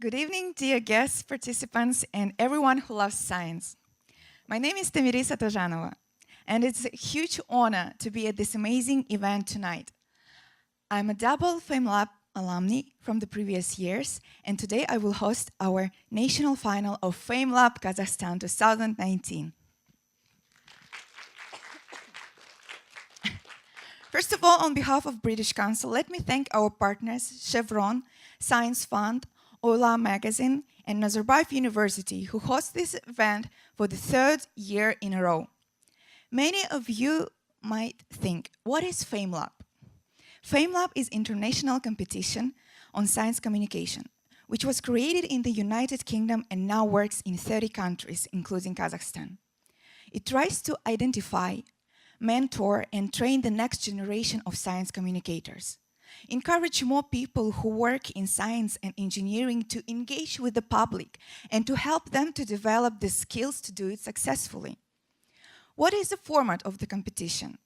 Good evening, dear guests, participants, and everyone who loves science. My name is Tamirisa Tojanova, and it's a huge honor to be at this amazing event tonight. I'm a double FameLab alumni from the previous years, and today I will host our national final of FameLab Kazakhstan 2019. First of all, on behalf of British Council, let me thank our partners, Chevron, Science Fund, Ola Magazine, and Nazarbayev University, who host this event for the third year in a row. Many of you might think, what is FameLab? FameLab is international competition on science communication, which was created in the United Kingdom and now works in 30 countries, including Kazakhstan. It tries to identify, mentor, and train the next generation of science communicators. Encourage more people who work in science and engineering to engage with the public and to help them to develop the skills to do it successfully. What is the format of the competition?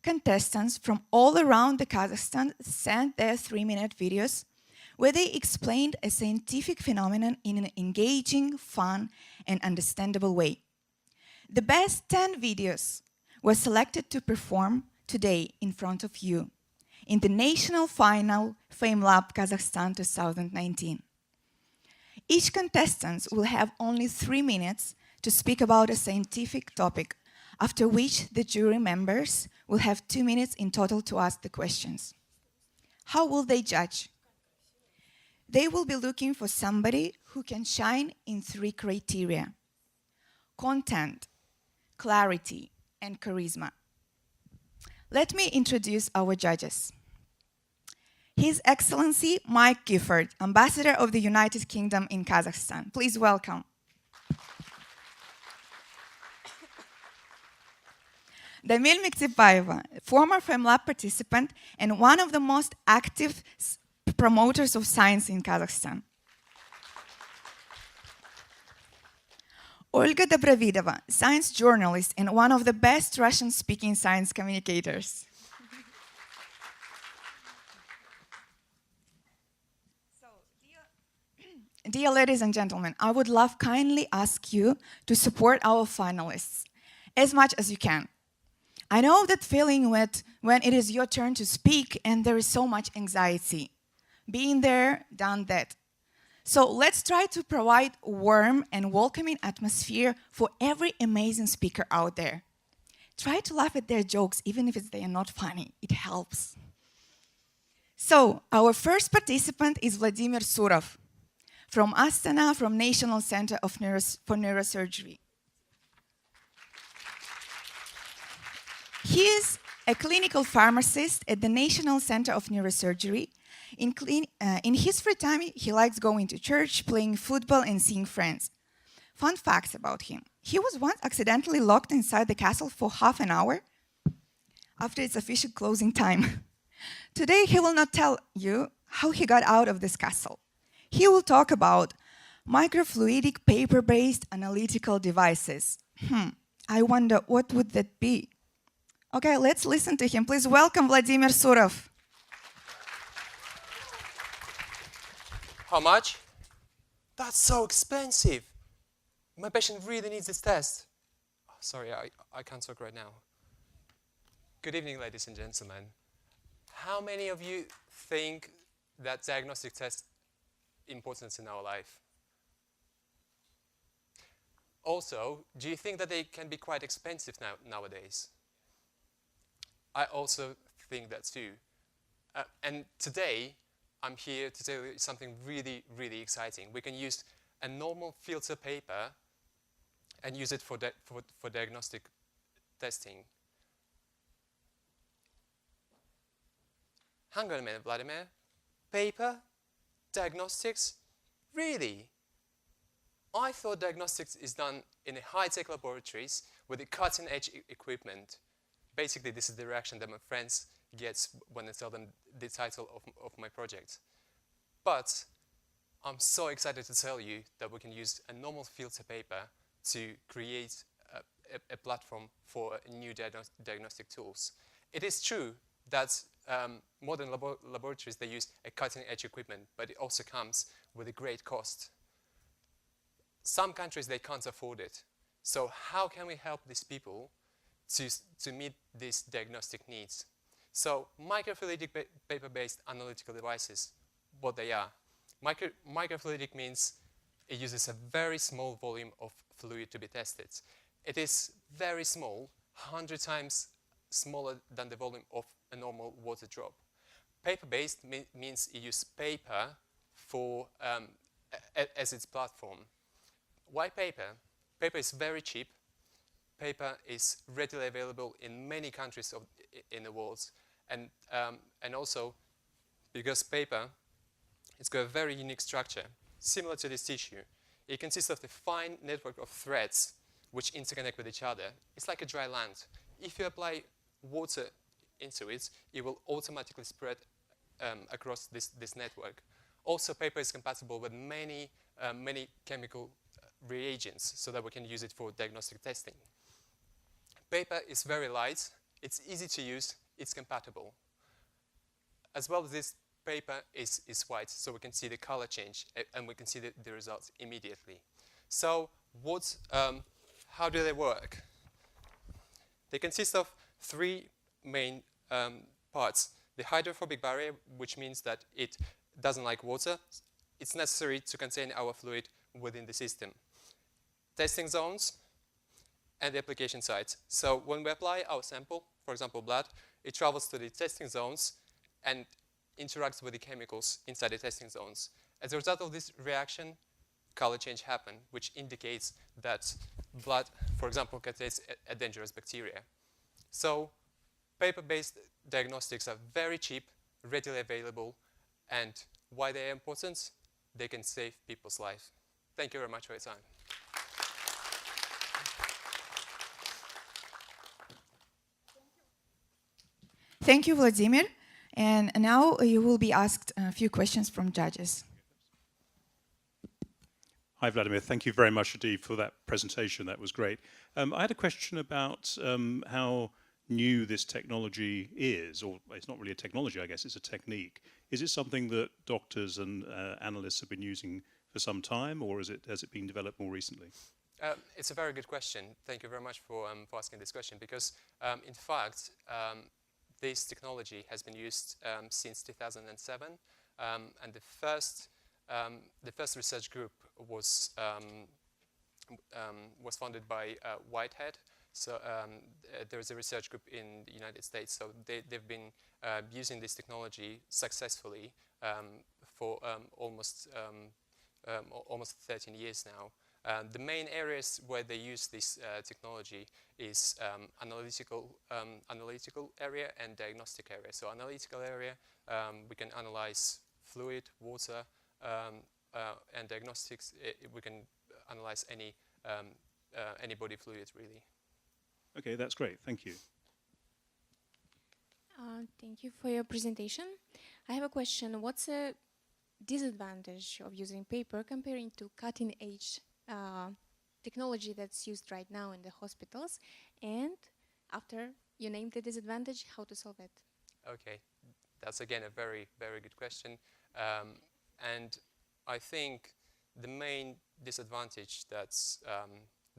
Contestants from all around the Kazakhstan sent their 3-minute videos where they explained a scientific phenomenon in an engaging, fun, and understandable way. The best 10 videos were selected to perform today in front of you in the national final FameLab Kazakhstan 2019. Each contestant will have only 3 minutes to speak about a scientific topic, after which the jury members will have 2 minutes in total to ask the questions. How will they judge? They will be looking for somebody who can shine in 3 criteria: content, clarity, and charisma. Let me introduce our judges. His Excellency Mike Gifford, Ambassador of the United Kingdom in Kazakhstan. Please welcome. Damil Miktsipaeva, former FameLab participant and one of the most active promoters of science in Kazakhstan. Olga Dobrovidova, science journalist and one of the best Russian-speaking science communicators. Dear ladies and gentlemen, I would love kindly ask you to support our finalists as much as you can. I know that feeling when it is your turn to speak and there is so much anxiety. Been there, done that. So let's try to provide a warm and welcoming atmosphere for every amazing speaker out there. Try to laugh at their jokes, even if they are not funny. It helps. So our first participant is Vladimir Seraph from Astana, from National Center for Neurosurgery. He is a clinical pharmacist at the National Center of Neurosurgery. In his free time, he likes going to church, playing football, and seeing friends. Fun facts about him. He was once accidentally locked inside the castle for half an hour after its official closing time. Today, he will not tell you how he got out of this castle. He will talk about microfluidic paper-based analytical devices. I wonder, what would that be? Okay, let's listen to him. Please welcome Vladimir Seraph. How much? That's so expensive. My patient really needs this test. Oh, sorry, I can't talk right now. Good evening, ladies and gentlemen. How many of you think that diagnostic tests importance in our life? Also, do you think that they can be quite expensive nowadays? I also think that too. And today, I'm here to tell you something really, really exciting. We can use a normal filter paper and use it for diagnostic testing. Hang on a minute, Vladimir. Paper? Diagnostics? Really? I thought diagnostics is done in high-tech laboratories with the cutting-edge equipment. Basically, this is the reaction that my friends get when I tell them the title of my project. But I'm so excited to tell you that we can use a normal filter paper to create a platform for new diagnostic tools. It is true that modern laboratories, they use a cutting-edge equipment, but it also comes with a great cost. Some countries, they can't afford it. So how can we help these people to meet these diagnostic needs? So microfluidic paper-based analytical devices, what they are. Microfluidic means it uses a very small volume of fluid to be tested. It is very small, 100 times smaller than the volume of a normal water drop. Paper-based means you use paper for, as its platform. Why paper? Paper is very cheap. Paper is readily available in many countries in the world. And also, because paper, it's got a very unique structure, similar to this tissue. It consists of a fine network of threads which interconnect with each other. It's like a dry land. If you apply water into it, it will automatically spread across this network. Also, paper is compatible with many chemical reagents so that we can use it for diagnostic testing. Paper is very light, it's easy to use, it's compatible. As well as this, paper is white, so we can see the color change and we can see the results immediately. So how do they work? They consist of three main parts. The hydrophobic barrier, which means that it doesn't like water. It's necessary to contain our fluid within the system. Testing zones and the application sites. So when we apply our sample, for example blood, it travels to the testing zones and interacts with the chemicals inside the testing zones. As a result of this reaction, color change happens, which indicates that blood, for example, contains a dangerous bacteria. So paper-based diagnostics are very cheap, readily available, and why they are important? They can save people's lives. Thank you very much for your time. Thank you, Vladimir. And now you will be asked a few questions from judges. Hi, Vladimir. Thank you very much indeed for that presentation. That was great. I had a question about how new this technology is, or it's not really a technology, I guess, it's a technique. Is it something that doctors and analysts have been using for some time, or has it been developed more recently? It's a very good question. Thank you very much for asking this question, because in fact, this technology has been used since 2007, and the first research group was founded by Whitehead. So there is a research group in the United States. So they've been using this technology successfully for almost 13 years now. The main areas where they use this technology is analytical area and diagnostic area. So analytical area, we can analyze fluid, water, and diagnostics, we can analyze any body fluid, really. Okay, that's great. Thank you. Thank you for your presentation. I have a question. What's a disadvantage of using paper comparing to cutting-edge technology that's used right now in the hospitals? And after you name the disadvantage, how to solve it? Okay, that's again a very, very good question. And I think the main disadvantage that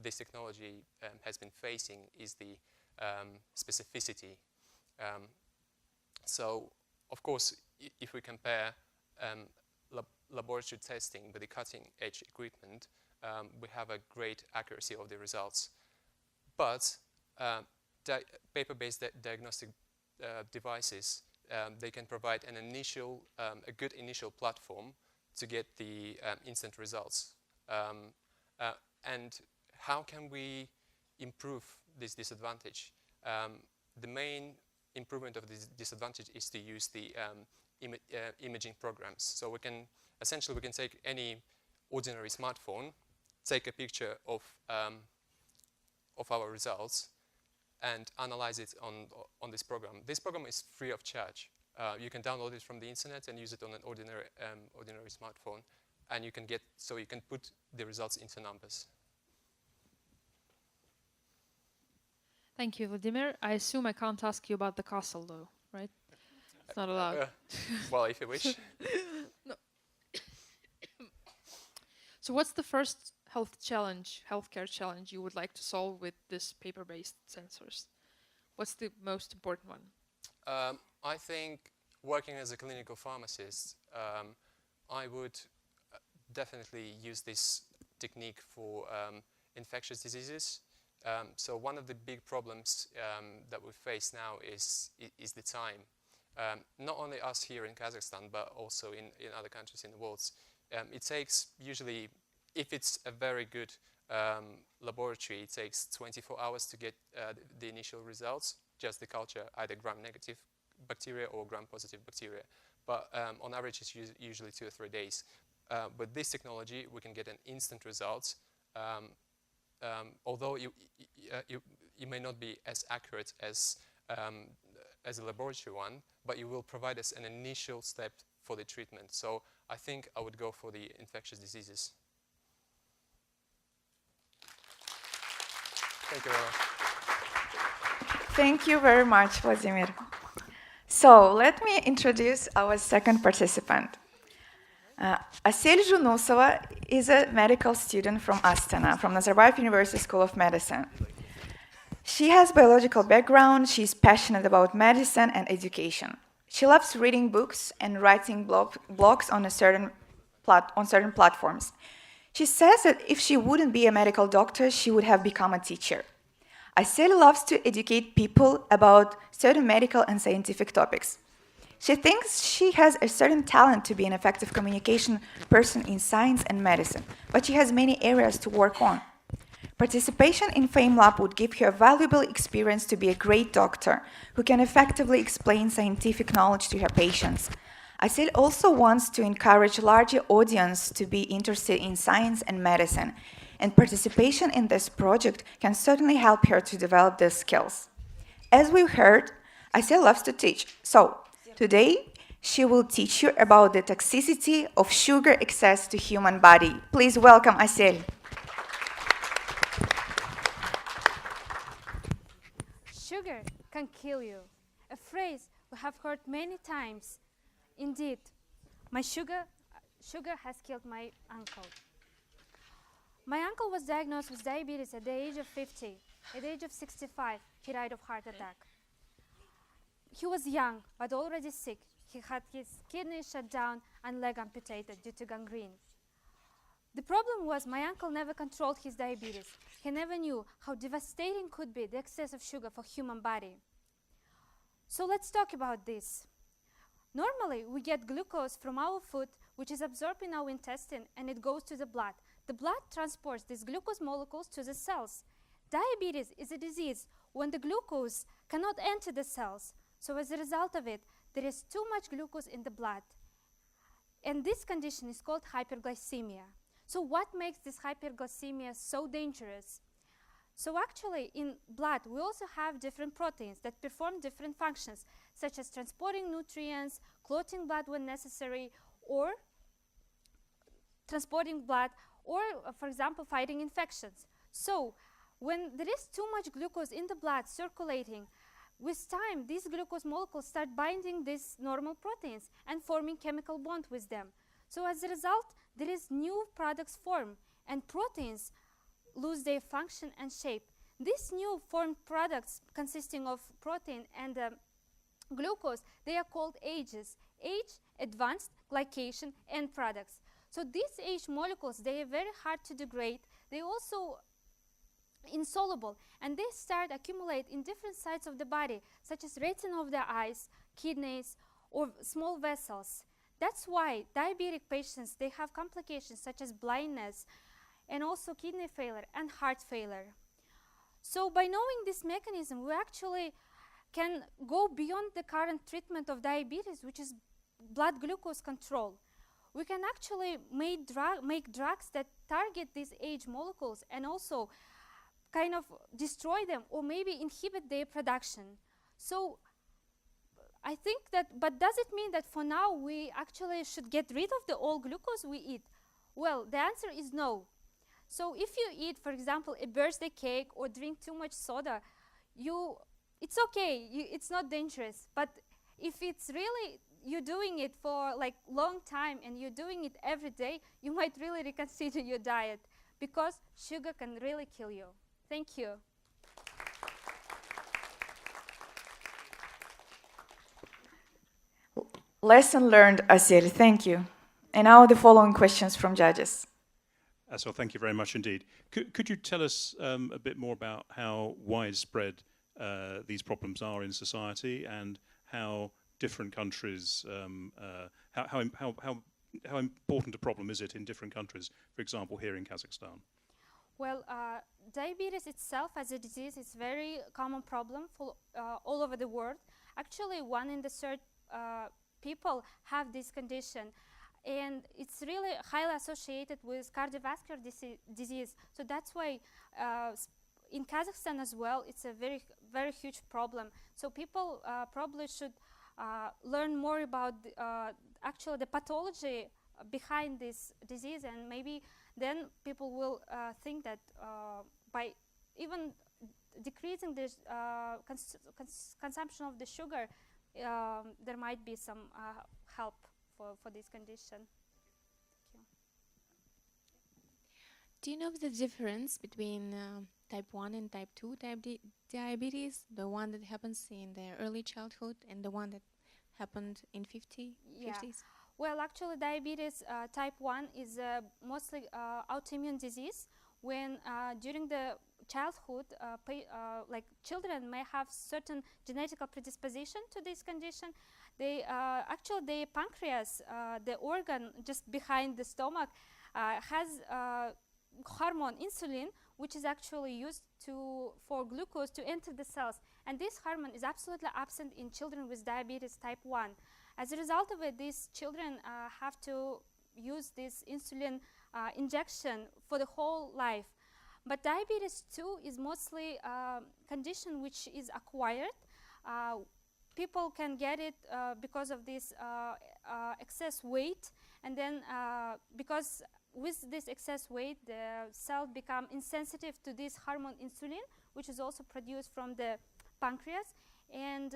this technology has been facing is the specificity. So, of course, if we compare laboratory testing with the cutting-edge equipment, we have a great accuracy of the results. But paper-based diagnostic devices, they can provide a good initial platform to get the instant results. And how can we improve this disadvantage? The main improvement of this disadvantage is to use the imaging programs. So we can take any ordinary smartphone, take a picture of our results, and analyze it on this program. This program is free of charge. You can download it from the internet and use it on an ordinary smartphone, and you can put the results into numbers. Thank you, Vladimir. I assume I can't ask you about the castle, though, right? not allowed. Well, if you wish. No. So what's the first healthcare challenge you would like to solve with this paper-based sensors? What's the most important one? I think working as a clinical pharmacist, I would definitely use this technique for infectious diseases. So one of the big problems that we face now is the time. Not only us here in Kazakhstan, but also in other countries in the world. It takes usually, if it's a very good laboratory, it takes 24 hours to get the initial results, just the culture, either gram-negative bacteria or gram-positive bacteria. But on average, it's usually 2 or 3 days. With this technology, we can get an instant result. Although you may not be as accurate as a laboratory one, but you will provide us an initial step for the treatment. So I think I would go for the infectious diseases. Thank you very much. Thank you very much, Vladimir. So let me introduce our second participant. Asel Junusova is a medical student from Astana, from Nazarbayev University School of Medicine. She has biological background, she's passionate about medicine and education. She loves reading books and writing blogs on certain platforms. She says that if she wouldn't be a medical doctor, she would have become a teacher. Asel loves to educate people about certain medical and scientific topics. She thinks she has a certain talent to be an effective communication person in science and medicine, but she has many areas to work on. Participation in FameLab would give her a valuable experience to be a great doctor who can effectively explain scientific knowledge to her patients. Asel also wants to encourage larger audience to be interested in science and medicine, and participation in this project can certainly help her to develop these skills. As we heard, Asel loves to teach, so today she will teach you about the toxicity of sugar excess to human body. Please welcome Asel. Sugar can kill you, a phrase we have heard many times. Indeed, my sugar has killed my uncle. My uncle was diagnosed with diabetes at the age of 50. At the age of 65, he died of heart attack. He was young, but already sick. He had his kidney shut down and leg amputated due to gangrene. The problem was my uncle never controlled his diabetes. He never knew how devastating could be the excess of sugar for human body. So let's talk about this. Normally, we get glucose from our food, which is absorbed in our intestine, and it goes to the blood. The blood transports these glucose molecules to the cells. Diabetes is a disease when the glucose cannot enter the cells. So as a result of it, there is too much glucose in the blood. And this condition is called hyperglycemia. So what makes this hyperglycemia so dangerous? So actually, in blood, we also have different proteins that perform different functions, such as transporting nutrients, clotting blood when necessary, or transporting blood, or, for example, fighting infections. So when there is too much glucose in the blood circulating, with time, these glucose molecules start binding these normal proteins and forming chemical bond with them. So as a result, there is new products formed, and proteins lose their function and shape. These new formed products consisting of protein and glucose, they are called AGEs, age, advanced, glycation, end products. So these age molecules, they are very hard to degrade. They also insoluble, and they start accumulate in different sites of the body, such as retina of the eyes, kidneys, or small vessels. That's why diabetic patients, they have complications such as blindness, and also kidney failure and heart failure. So by knowing this mechanism, we actually can go beyond the current treatment of diabetes, which is blood glucose control. We can actually make drugs that target these age molecules and also kind of destroy them or maybe inhibit their production. So I think that, but does it mean that for now we actually should get rid of the all glucose we eat? Well, the answer is no. So if you eat, for example, a birthday cake or drink too much soda, it's okay, it's not dangerous. But if it's really you're doing it for like long time and you're doing it every day, you might really reconsider your diet, because sugar can really kill you. Thank you. Lesson learned, Asiel. Thank you. And now the following questions from judges. So thank you very much indeed. Could you tell us a bit more about how widespread these problems are in society, and how different countries, how important a problem is it in different countries, for example, here in Kazakhstan? Well, diabetes itself as a disease is a very common problem for all over the world. Actually, 1 in 3 people have this condition, and it's really highly associated with cardiovascular disease. So that's why in Kazakhstan as well, it's a very, very huge problem. So people probably should learn more about actually the pathology behind this disease, and maybe then people will think that by even decreasing the consumption of the sugar, there might be some help for this condition. Thank you. Do you know the difference between type 1 and type 2 diabetes, the one that happens in the early childhood and the one that happened in 50s? Well, actually, diabetes type 1 is mostly autoimmune disease. When during the childhood, like children may have certain genetic predisposition to this condition. They actually, the pancreas, the organ just behind the stomach, has hormone insulin, which is actually used for glucose to enter the cells. And this hormone is absolutely absent in children with diabetes type 1. As a result of it, these children have to use this insulin injection for the whole life. But diabetes 2 is mostly a condition which is acquired. People can get it because of this excess weight, and then because with this excess weight, the cell become insensitive to this hormone insulin, which is also produced from the pancreas. And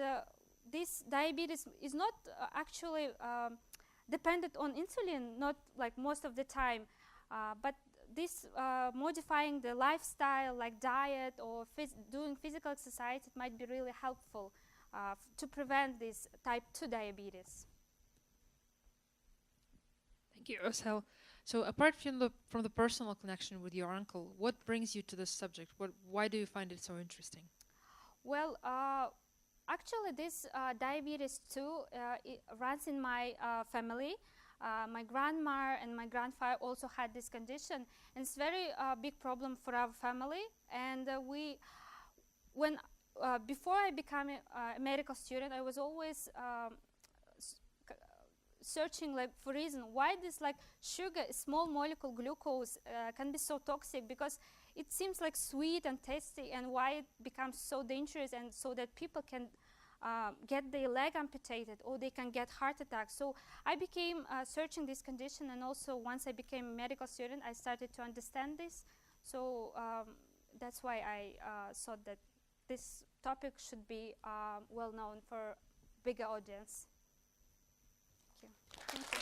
this diabetes is not actually dependent on insulin, not like most of the time, but this modifying the lifestyle, like diet or doing physical exercise, it might be really helpful to prevent this type 2 diabetes. Thank you, Asel. So apart from the personal connection with your uncle, what brings you to this subject? Why do you find it so interesting? Well, actually, this diabetes 2 it runs in my family. My grandma and my grandfather also had this condition, and it's a very big problem for our family. And before I became a medical student, I was always searching for reason why this sugar, small molecule glucose, can be so toxic, because it seems like sweet and tasty, and why it becomes so dangerous, and so that people can get their leg amputated, or they can get heart attacks. So I became searching this condition, and also once I became a medical student, I started to understand this. So that's why I thought that this topic should be well known for bigger audience. Thank you.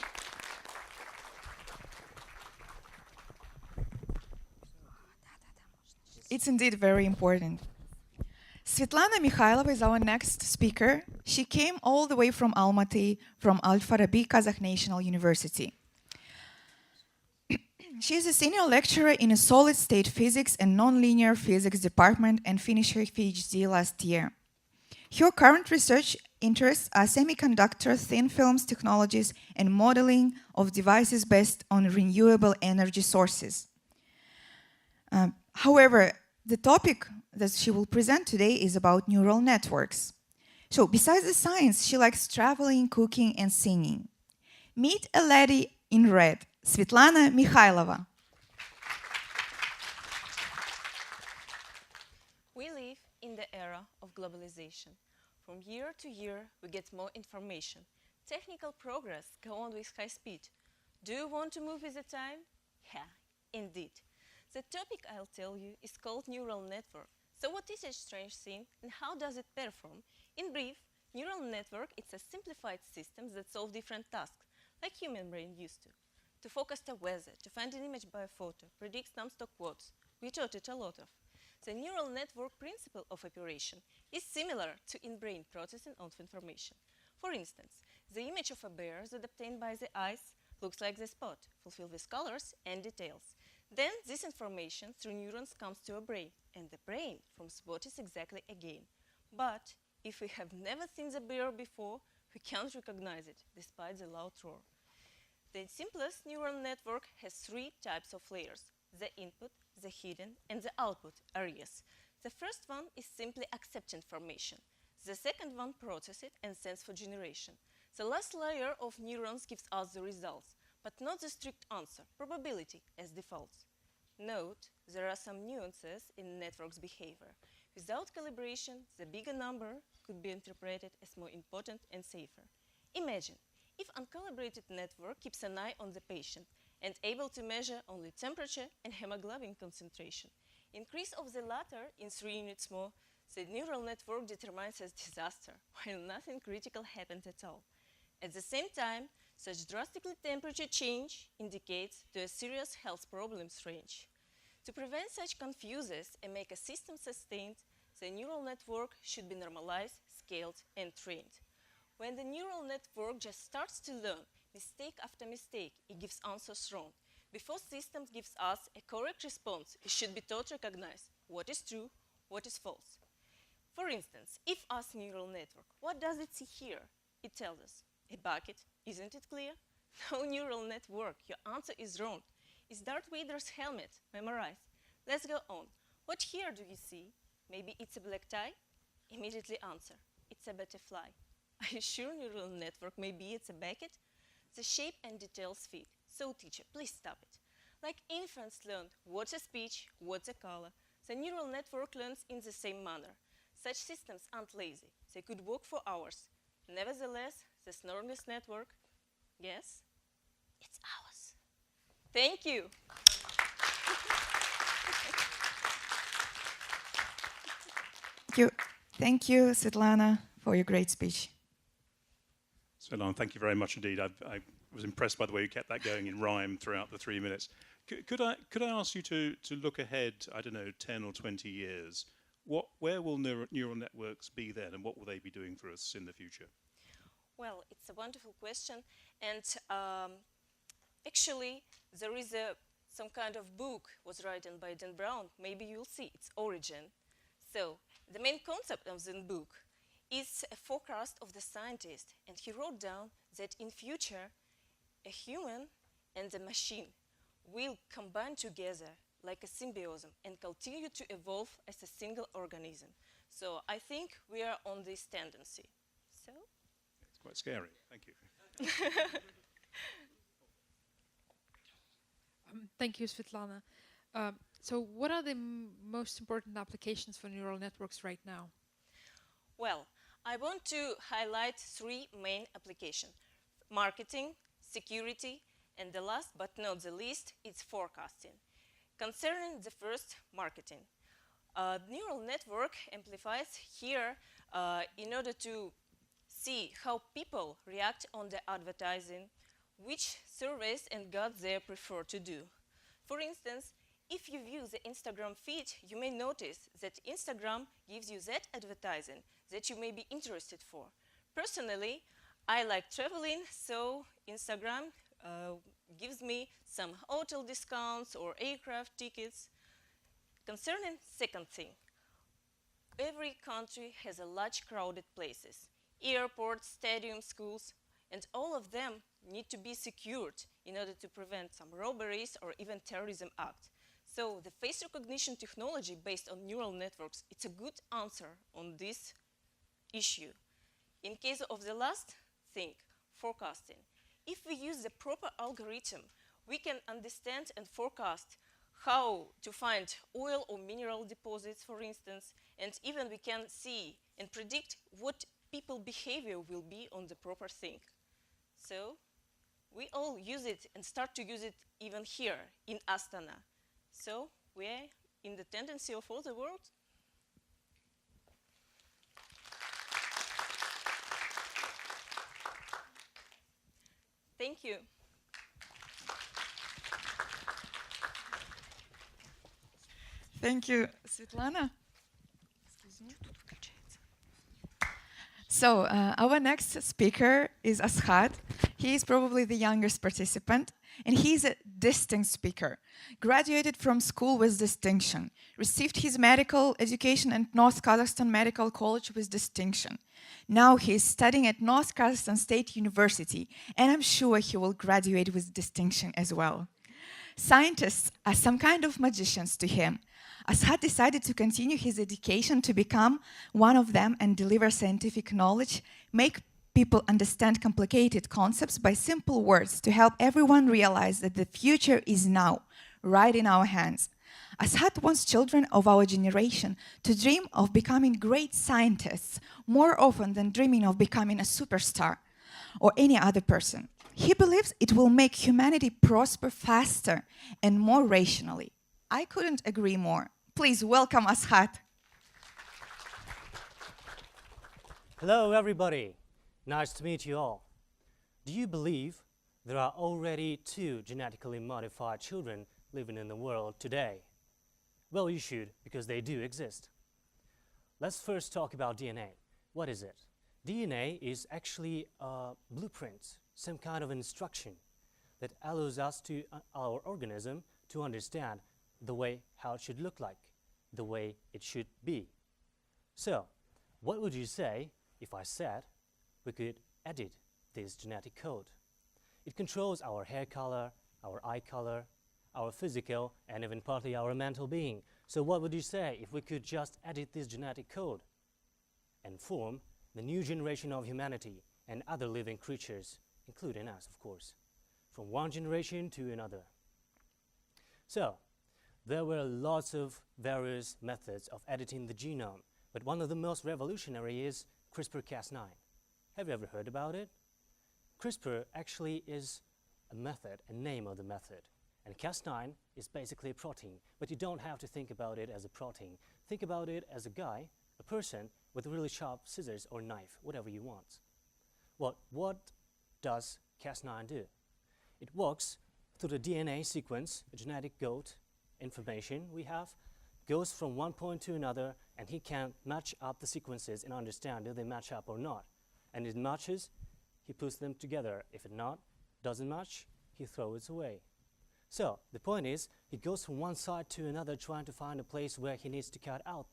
It's indeed very important. Svetlana Mikhailova is our next speaker. She came all the way from Almaty, from Al-Farabi Kazakh National University. She is a senior lecturer in a solid-state physics and nonlinear physics department, and finished her PhD last year. Her current research interests are semiconductor thin films technologies and modeling of devices based on renewable energy sources. However, the topic that she will present today is about neural networks. So besides the science, she likes traveling, cooking, and singing. Meet a lady in red, Svetlana Mikhailova. We live in the era of globalization. From year to year, we get more information. Technical progress goes on with high speed. Do you want to move with the time? Yeah, indeed. The topic I'll tell you is called neural network. So what is a strange thing, and how does it perform? In brief, Neural network is a simplified system that solves different tasks, like human brain used to. To focus the weather, to find an image by a photo, predict some stock quotes. We taught it a lot of. The neural network principle of operation is similar to in-brain processing of information. For instance, the image of a bear that obtained by the eyes looks like the spot, fulfilled with colors and details. Then this information through neurons comes to a brain, and the brain from spot is exactly a game. But if we have never seen the bear before, we can't recognize it, despite the loud roar. The simplest neural network has three types of layers: the input, the hidden, and the output areas. The first one is simply accept information. The second one processes it and sends for generation. The last layer of neurons gives us the results, but not the strict answer, probability, as defaults. Note, there are some nuances in network's behavior. Without calibration, the bigger number could be interpreted as more important and safer. Imagine, if uncalibrated network keeps an eye on the patient and able to measure only temperature and hemoglobin concentration. Increase of the latter in 3 units more, the neural network determines as disaster, while nothing critical happened at all. At the same time, such drastically temperature change indicates to a serious health problems range. To prevent such confuses and make a system sustained, the neural network should be normalized, scaled, and trained. When the neural network just starts to learn, mistake after mistake, it gives answers wrong. Before system gives us a correct response, it should be taught to recognize what is true, what is false. For instance, if asked neural network, what does it see here? It tells us, a bucket, isn't it clear? No neural network, your answer is wrong. Is Darth Vader's helmet? Memorize. Let's go on. What here do you see? Maybe it's a black tie? Immediately answer, it's a butterfly. Are you sure neural network maybe it's a bucket? The shape and details fit. So teacher, please stop it. Like infants learn what's a speech, what's a color, the neural network learns in the same manner. Such systems aren't lazy. They could work for hours. Nevertheless, the neural network, yes, it's ours. Thank you. Thank you, Svetlana, for your great speech. Svetlana, thank you very much indeed. I was impressed by the way you kept that going in rhyme throughout the 3 minutes. Could I ask you to look ahead, I don't know, 10 or 20 years? Where will neural networks be then, and what will they be doing for us in the future? Well, it's a wonderful question, and actually there is some kind of book was written by Dan Brown. Maybe you'll see its origin. So the main concept of the book is a forecast of the scientist, and he wrote down that in future a human and a machine will combine together like a symbiosis and continue to evolve as a single organism. So I think we are on this tendency. So it's quite scary. Thank you. Thank you, Svetlana. So what are the most important applications for neural networks right now? Well, I want to highlight 3 main applications: marketing, security, and the last but not the least, it's forecasting. Concerning the first, marketing. Neural network amplifies here in order to see how people react on the advertising, which surveys and goods they prefer to do. For instance, if you view the Instagram feed, you may notice that Instagram gives you that advertising that you may be interested for. Personally, I like traveling, so Instagram gives me some hotel discounts or aircraft tickets. Concerning second thing, every country has a large crowded places, airports, stadiums, schools, and all of them need to be secured in order to prevent some robberies or even terrorism act. So the face recognition technology based on neural networks, it's a good answer on this issue. In case of the last thing, forecasting, if we use the proper algorithm, we can understand and forecast how to find oil or mineral deposits, for instance, and even we can see and predict what people behavior will be on the proper thing. So we all use it and start to use it even here in Astana. So we're in the tendency of all the world. Thank you. Thank you, Svetlana. So our next speaker is Ashat. He is probably the youngest participant, and he's a distinct speaker. Graduated from school with distinction, received his medical education at North Kazakhstan Medical College with distinction. Now he is studying at North Kazakhstan State University, and I'm sure he will graduate with distinction as well. Scientists are some kind of magicians to him. Ashat decided to continue his education to become one of them and deliver scientific knowledge, make people understand complicated concepts by simple words to help everyone realize that the future is now, right in our hands. Ashat wants children of our generation to dream of becoming great scientists more often than dreaming of becoming a superstar or any other person. He believes it will make humanity prosper faster and more rationally. I couldn't agree more. Please welcome Ashat. Hello, everybody. Nice to meet you all. Do you believe there are already 2 genetically modified children living in the world today? Well, you should, because they do exist. Let's first talk about DNA. What is it? DNA is actually a blueprint, some kind of instruction that allows us to our organism to understand the way how it should look like, the way it should be. So, what would you say if I said we could edit this genetic code? It controls our hair color, our eye color, our physical, and even partly our mental being. So what would you say if we could just edit this genetic code and form the new generation of humanity and other living creatures, including us, of course, from one generation to another? So, there were lots of various methods of editing the genome, but one of the most revolutionary is CRISPR-Cas9. Have you ever heard about it? CRISPR actually is a method, a name of the method. And Cas9 is basically a protein, but you don't have to think about it as a protein. Think about it as a guy, a person, with really sharp scissors or knife, whatever you want. Well, what does Cas9 do? It walks through the DNA sequence, a genetic code, information we have, goes from one point to another, and he can match up the sequences and understand if they match up or not. And if it matches, he puts them together. If it doesn't match, he throws it away. So the point is, he goes from one side to another trying to find a place where he needs to cut out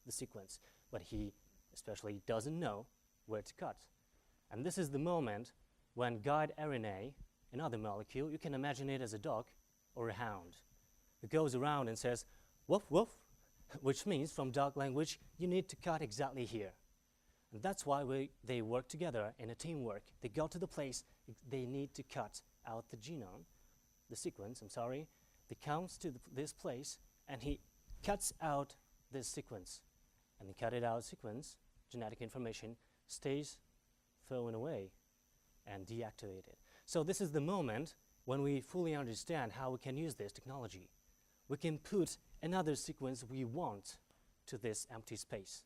the sequence, but he especially doesn't know where to cut. And this is the moment when guide RNA, another molecule, you can imagine it as a dog or a hound, who goes around and says, woof, woof, which means from dog language, you need to cut exactly here. And that's why they work together in a teamwork. They go to the place they need to cut out the genome, the sequence, He comes to this place and he cuts out this sequence. And the cut out sequence, genetic information, stays thrown away and deactivated. So this is the moment when we fully understand how we can use this technology. We can put another sequence we want to this empty space,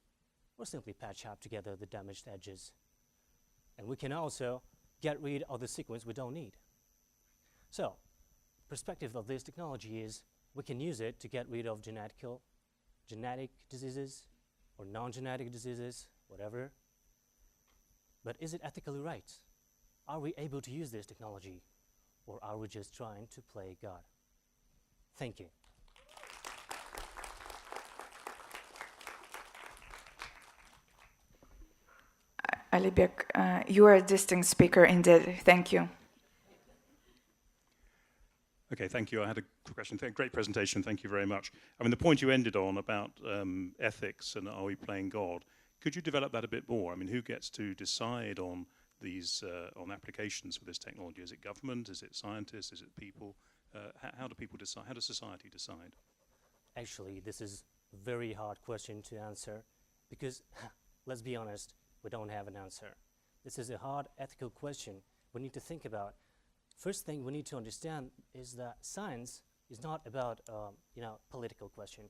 or simply patch up together the damaged edges. And we can also get rid of the sequence we don't need. So, perspective of this technology is we can use it to get rid of genetic diseases or non-genetic diseases, whatever. But is it ethically right? Are we able to use this technology, or are we just trying to play God? Thank you. Alibek, you are a distinct speaker indeed. Thank you. Okay, thank you. I had a question. Great presentation. Thank you very much. I mean, the point you ended on about ethics and are we playing God, could you develop that a bit more? I mean, who gets to decide on these on applications for this technology? Is it government? Is it scientists? Is it people? How do people decide? How does society decide? Actually, this is a very hard question to answer because, let's be honest, we don't have an answer. This is a hard ethical question we need to think about. First thing we need to understand is that science is not about political question.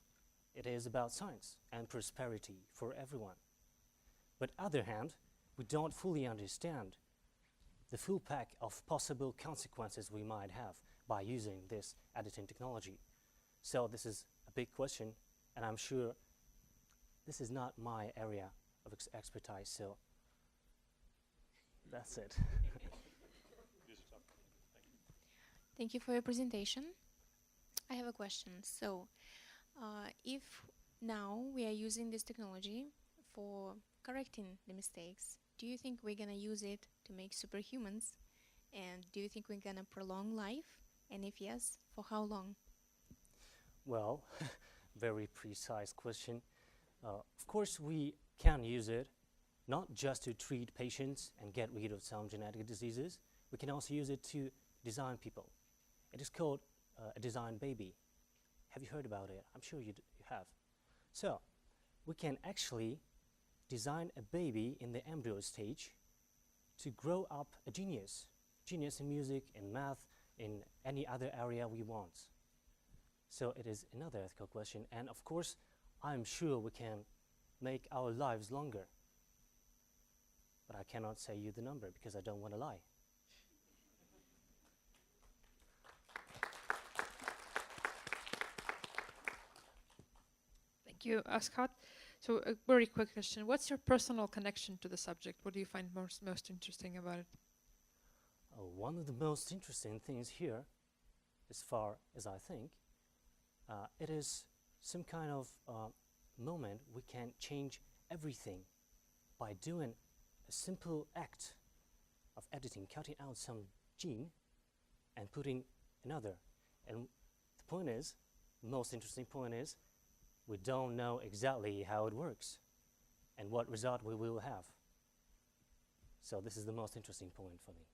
It is about science and prosperity for everyone. But on the other hand, we don't fully understand the full pack of possible consequences we might have by using this editing technology. So this is a big question, and I'm sure this is not my area of expertise, so that's it. Thank you for your presentation. I have a question. So, if now we are using this technology for correcting the mistakes, do you think we're gonna use it to make superhumans? And do you think we're gonna prolong life? And if yes, for how long? Well, very precise question. Of course, we can use it not just to treat patients and get rid of some genetic diseases. We can also use it to design people. It is called a design baby. Have you heard about it? I'm sure you have. So, we can actually design a baby in the embryo stage to grow up a genius. Genius in music, in math, in any other area we want. So it is another ethical question, and of course, I'm sure we can make our lives longer. But I cannot say you the number because I don't want to lie. Thank you, Askat. So a very quick question. What's your personal connection to the subject? What do you find most interesting about it? One of the most interesting things here, as far as I think, it is some kind of moment we can change everything by doing a simple act of editing, cutting out some gene and putting another. And the point is, the most interesting point is, we don't know exactly how it works and what result we will have. So this is the most interesting point for me.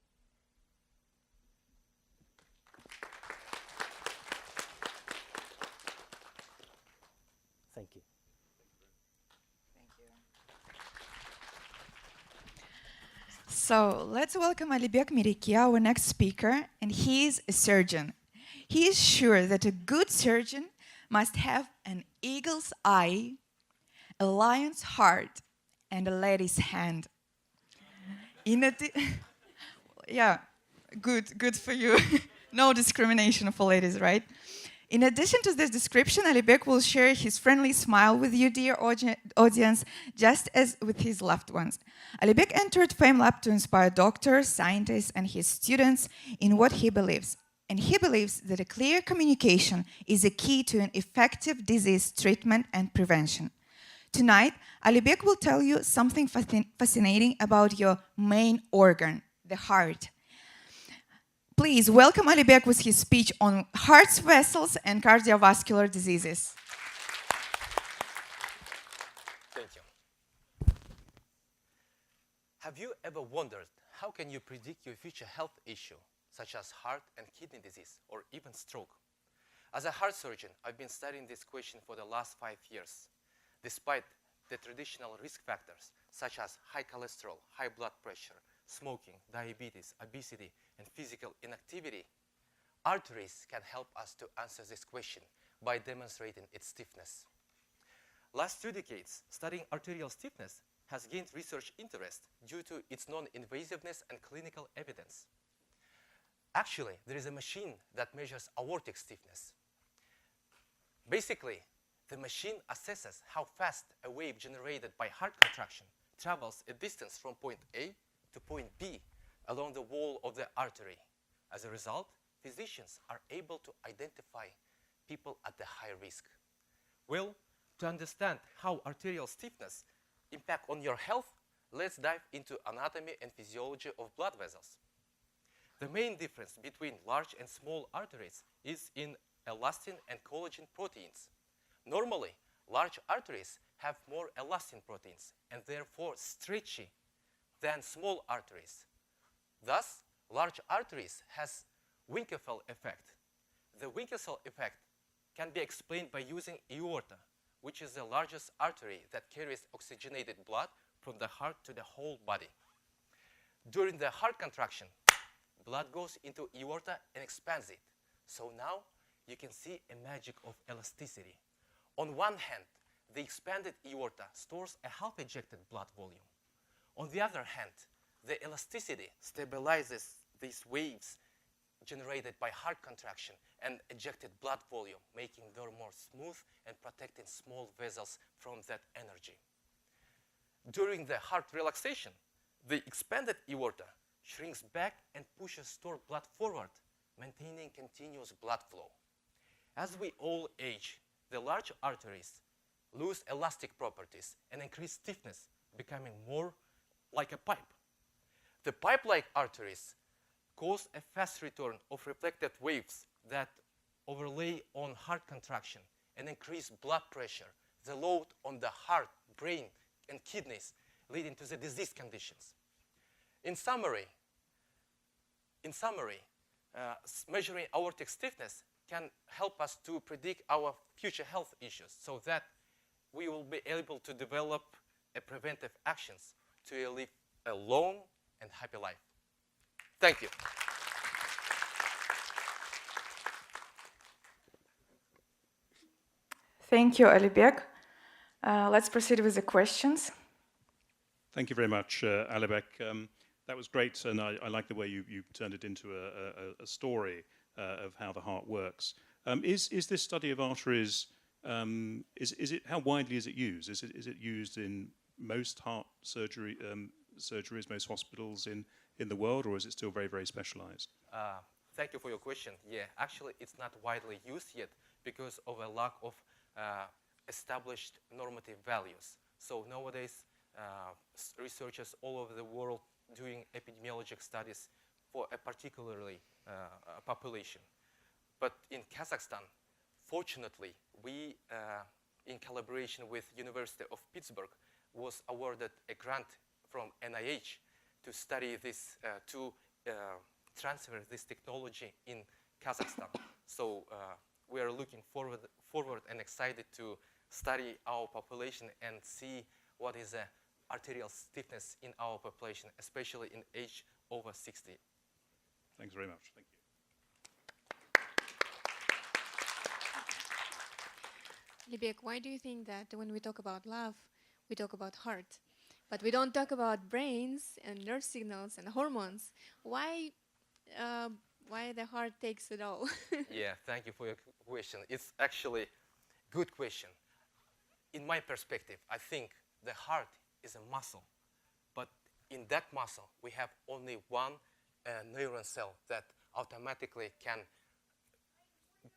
Thank you. So let's welcome Alibek Miriki, our next speaker, and he is a surgeon. He is sure that a good surgeon must have an eagle's eye, a lion's heart, and a lady's hand. Yeah, good for you. No discrimination for ladies, right? In addition to this description, Alibek will share his friendly smile with you, dear audience, just as with his loved ones. Alibek entered FameLab to inspire doctors, scientists, and his students in what he believes. And he believes that a clear communication is a key to an effective disease treatment and prevention. Tonight, Alibek will tell you something fascinating about your main organ, the heart. Please welcome Alibek with his speech on heart vessels and cardiovascular diseases. Thank you. Have you ever wondered how can you predict your future health issue, such as heart and kidney disease, or even stroke? As a heart surgeon, I've been studying this question for the last 5 years. Despite the traditional risk factors, such as high cholesterol, high blood pressure, smoking, diabetes, obesity, and physical inactivity, arteries can help us to answer this question by demonstrating its stiffness. Last 2 decades, studying arterial stiffness has gained research interest due to its non-invasiveness and clinical evidence. Actually, there is a machine that measures aortic stiffness. Basically, the machine assesses how fast a wave generated by heart contraction travels a distance from point A to point B along the wall of the artery. As a result, physicians are able to identify people at the high risk. Well, to understand how arterial stiffness impacts on your health, let's dive into anatomy and physiology of blood vessels. The main difference between large and small arteries is in elastin and collagen proteins. Normally, large arteries have more elastin proteins and therefore stretchy than small arteries. Thus, large arteries has Winkelfeld effect. The Winkelfeld effect can be explained by using aorta, which is the largest artery that carries oxygenated blood from the heart to the whole body. During the heart contraction, blood goes into aorta and expands it. So now you can see a magic of elasticity. On one hand, the expanded aorta stores a half-ejected blood volume. On the other hand, The elasticity stabilizes these waves generated by heart contraction and ejected blood volume, making them more smooth and protecting small vessels from that energy. During the heart relaxation, the expanded aorta shrinks back and pushes stored blood forward, maintaining continuous blood flow. As we all age, the large arteries lose elastic properties and increase stiffness, becoming more like a pipe. The pipe-like arteries cause a fast return of reflected waves that overlay on heart contraction and increase blood pressure, the load on the heart, brain, and kidneys, leading to the disease conditions. In summary, measuring aortic stiffness can help us to predict our future health issues so that we will be able to develop preventive actions to live a long and happy life. Thank you. Thank you, Alibek. Let's proceed with the questions. Thank you very much, Alibek. That was great, and I like the way you turned it into a story of how the heart works. Is this study of arteries, how widely is it used? Is it used in most heart surgeries, most hospitals in the world, or is it still very, very specialized? Thank you for your question. Yeah, actually, it's not widely used yet because of a lack of established normative values. So nowadays, researchers all over the world doing epidemiologic studies for a particularly population. But in Kazakhstan, fortunately, we, in collaboration with University of Pittsburgh, was awarded a grant from NIH to study this, to transfer this technology in Kazakhstan. So we are looking forward and excited to study our population and see what is the arterial stiffness in our population, especially in age over 60. Thanks very much. Thank you. Libek, why do you think that when we talk about love, we talk about heart, but we don't talk about brains and nerve signals and hormones? Why the heart takes it all? Yeah, thank you for your question. It's actually a good question. In my perspective, I think the heart is a muscle, but in that muscle, we have only one neuron cell that automatically can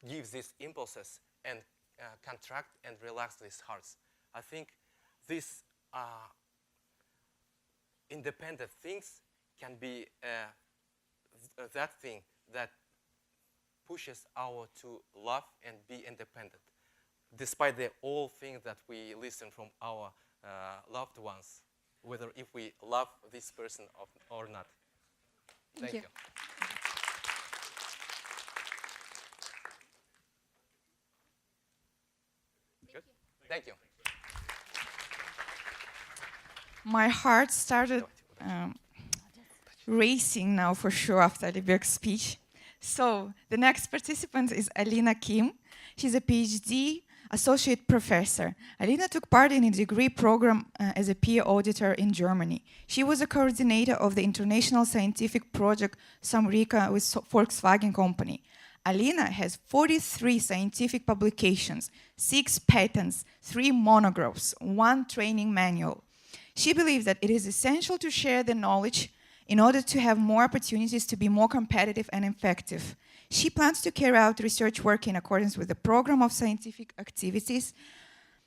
give these impulses and contract and relax these hearts. I think these independent things can be that thing that pushes our to love and be independent, despite the all things that we listen from our loved ones, whether if we love this person or not. Thank you. Good? Thank you. My heart started racing now for sure after Alibek's speech. So the next participant is Alina Kim. She's a PhD associate professor. Alina took part in a degree program as a peer auditor in Germany. She was a coordinator of the international scientific project Samrika with Volkswagen company. Alina has 43 scientific publications, 6 patents, 3 monographs, 1 training manual. She believes that it is essential to share the knowledge in order to have more opportunities to be more competitive and effective. She plans to carry out research work in accordance with the program of scientific activities.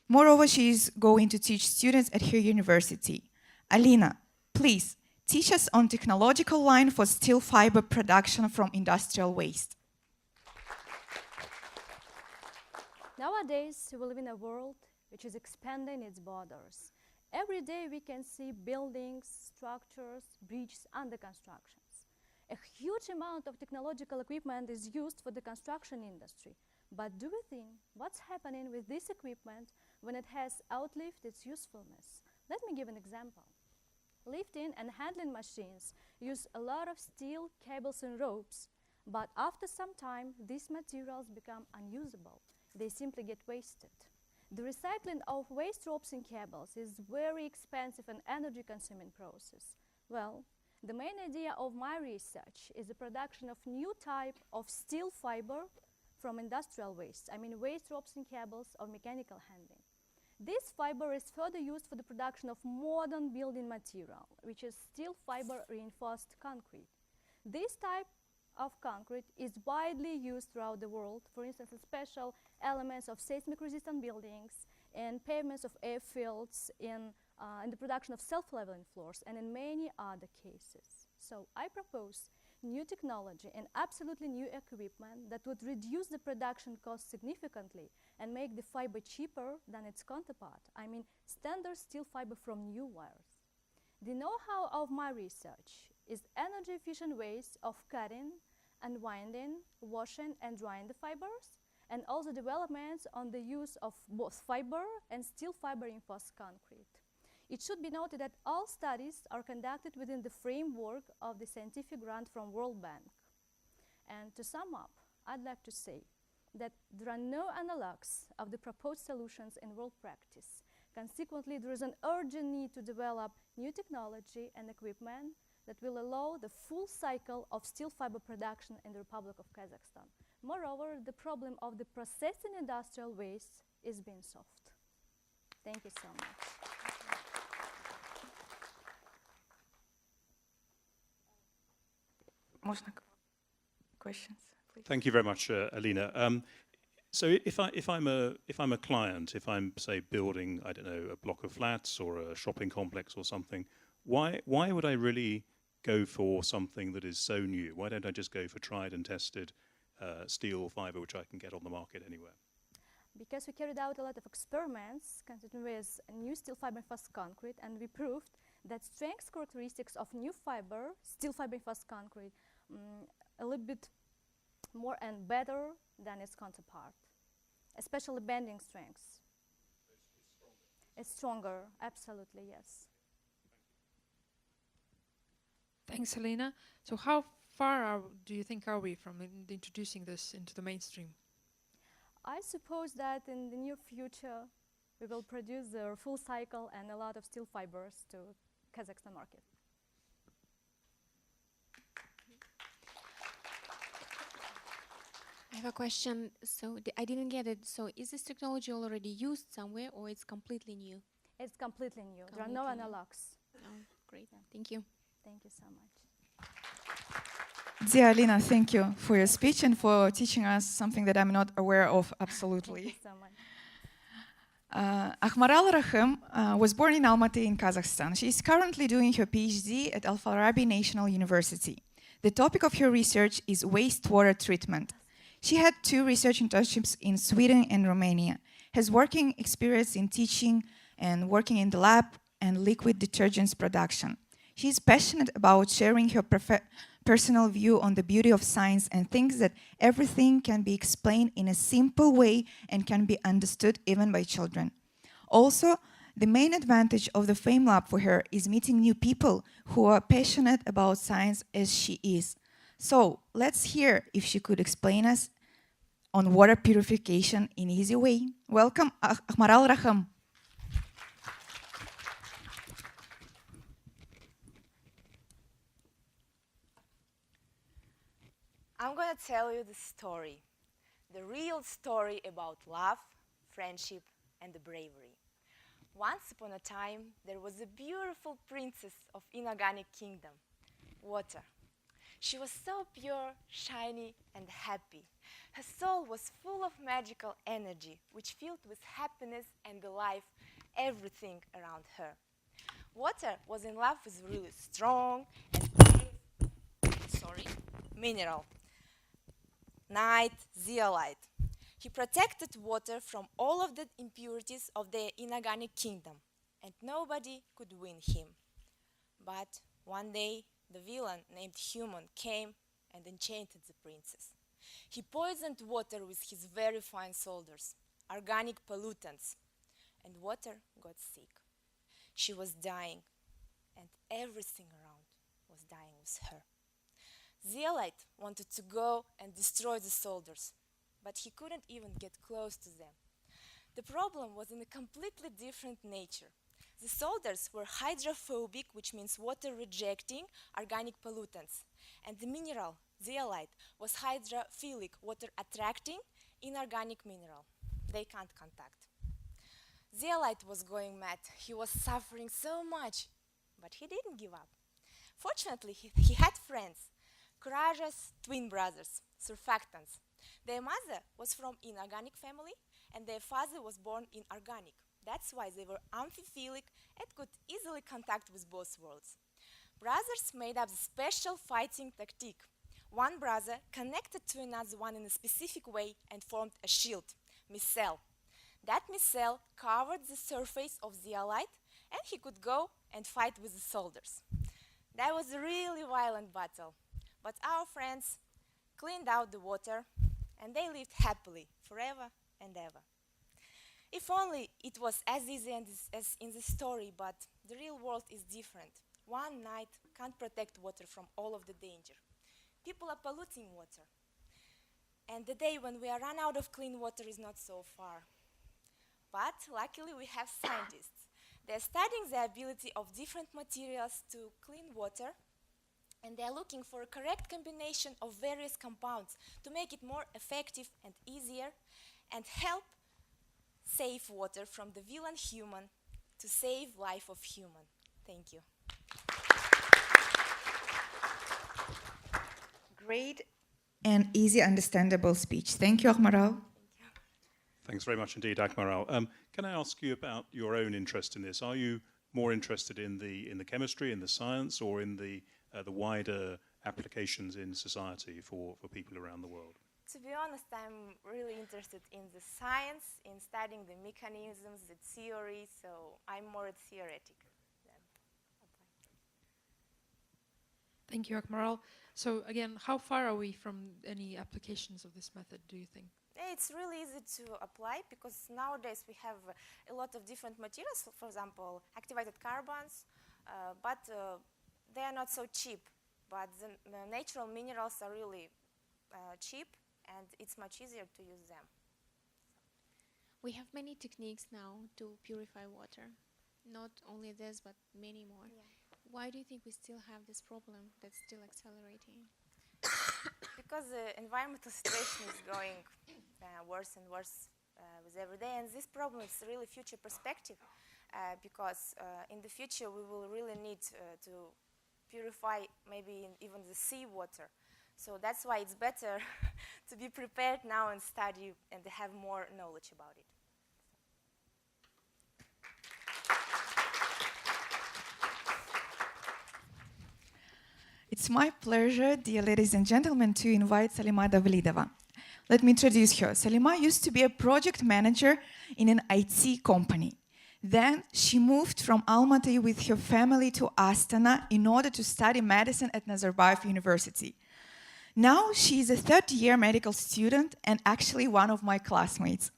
Moreover, she is going to teach students at her university. Alina, please teach us on technological line for steel fiber production from industrial waste. Nowadays, we live in a world which is expanding its borders. Every day we can see buildings, structures, bridges under constructions. A huge amount of technological equipment is used for the construction industry. But do we think what's happening with this equipment when it has outlived its usefulness? Let me give an example. Lifting and handling machines use a lot of steel, cables and ropes, but after some time these materials become unusable. They simply get wasted. The recycling of waste ropes and cables is very expensive and energy-consuming process. Well, The main idea of my research is the production of new type of steel fiber from industrial waste. I mean waste ropes and cables of mechanical handling. This fiber is further used for the production of modern building material, which is steel fiber reinforced concrete. This type of concrete is widely used throughout the world, for instance, in special elements of seismic resistant buildings and pavements of airfields, in the production of self-leveling floors, and in many other cases. So I propose new technology and absolutely new equipment that would reduce the production cost significantly and make the fiber cheaper than its counterpart. I mean standard steel fiber from new wires. The know-how of my research is energy-efficient ways of cutting, unwinding, washing and drying the fibers, and also developments on the use of both fiber and steel fiber reinforced concrete. It should be noted that all studies are conducted within the framework of the scientific grant from World Bank. And to sum up, I'd like to say that there are no analogues of the proposed solutions in world practice. Consequently, there is an urgent need to develop new technology and equipment that will allow the full cycle of steel fiber production in the Republic of Kazakhstan. Moreover, the problem of the processing industrial waste is being solved. Thank you so much. Можно questions, please? Thank you very much, Alina. So if I'm a client, if I'm say building, I don't know, a block of flats or a shopping complex or something, why would I really go for something that is so new? Why don't I just go for tried and tested steel fiber, which I can get on the market anywhere? Because we carried out a lot of experiments consisting with new steel fiber reinforced concrete, and we proved that strength characteristics of new fiber, steel fiber reinforced concrete, a little bit more and better than its counterpart, especially bending strengths. It's stronger, absolutely, yes. Thanks, Alina. So how far do you think are we from introducing this into the mainstream? I suppose that in the near future we will produce the full cycle and a lot of steel fibers to Kazakhstan market. I have a question. So I didn't get it. So is this technology already used somewhere, or it's completely new? It's completely new. There are no analogs. Oh, great. Yeah. Thank you. Thank you so much. Dear Alina, thank you for your speech and for teaching us something that I'm not aware of absolutely. Thank you so much. Ahmaral Rahim was born in Almaty in Kazakhstan. She is currently doing her PhD at Al-Farabi National University. The topic of her research is wastewater treatment. She had 2 research internships in Sweden and Romania, has working experience in teaching and working in the lab and liquid detergents production. She is passionate about sharing her personal view on the beauty of science and thinks that everything can be explained in a simple way and can be understood even by children. Also, the main advantage of the FameLab for her is meeting new people who are passionate about science as she is. So let's hear if she could explain us on water purification in easy way. Welcome, Ahmaral Rahim. I'm gonna tell you the story, the real story about love, friendship, and the bravery. Once upon a time, there was a beautiful princess of inorganic kingdom, water. She was so pure, shiny, and happy. Her soul was full of magical energy, which filled with happiness and life everything around her. Water was in love with really strong and mineral, night zeolite. He protected water from all of the impurities of the inorganic kingdom, and nobody could win him. But one day, the villain named Human came and enchanted the princess. He poisoned water with his very fine soldiers, organic pollutants, and water got sick. She was dying, and everything around was dying with her. Zeolite wanted to go and destroy the soldiers, but he couldn't even get close to them. The problem was in a completely different nature. The soldiers were hydrophobic, which means water rejecting organic pollutants. And the mineral, zeolite, was hydrophilic, water attracting inorganic mineral. They can't contact. Zeolite was going mad. He was suffering so much, but he didn't give up. Fortunately, he had friends, courageous twin brothers, surfactants. Their mother was from inorganic family, and their father was born in organic. That's why they were amphiphilic and could easily contact with both worlds. Brothers made up the special fighting tactic. One brother connected to another one in a specific way and formed a shield, micelle. That micelle covered the surface of zeolite, and he could go and fight with the soldiers. That was a really violent battle, but our friends cleaned out the water, and they lived happily forever and ever. If only it was as easy as in the story, but the real world is different. One night can't protect water from all of the danger. People are polluting water. And the day when we are run out of clean water is not so far. But luckily we have scientists. They're studying the ability of different materials to clean water, and they're looking for a correct combination of various compounds to make it more effective and easier and help save water from the villain human to save life of human. Thank you. Great and easy understandable speech. Thank you, Akmaral. Thanks very much indeed, Akmaral. Can I ask you about your own interest in this? Are you more interested in the chemistry, in the science, or in the wider applications in society for people around the world? To be honest, I'm really interested in the science, in studying the mechanisms, the theory, so I'm more theoretic than applied. Thank you, Akmaral. So again, how far are we from any applications of this method, do you think? It's really easy to apply because nowadays we have a lot of different materials, for example, activated carbons, but they are not so cheap. But the natural minerals are really cheap, and it's much easier to use them. We have many techniques now to purify water. Not only this, but many more. Yeah. Why do you think we still have this problem that's still accelerating? Because the environmental situation is going worse and worse with every day, and this problem is really future perspective because in the future we will really need to purify maybe even the seawater. So that's why it's better to be prepared now and study and have more knowledge about it. It's my pleasure, dear ladies and gentlemen, to invite Salima Davlidova. Let me introduce her. Salima used to be a project manager in an IT company. Then she moved from Almaty with her family to Astana in order to study medicine at Nazarbayev University. Now she is a third-year medical student and actually one of my classmates.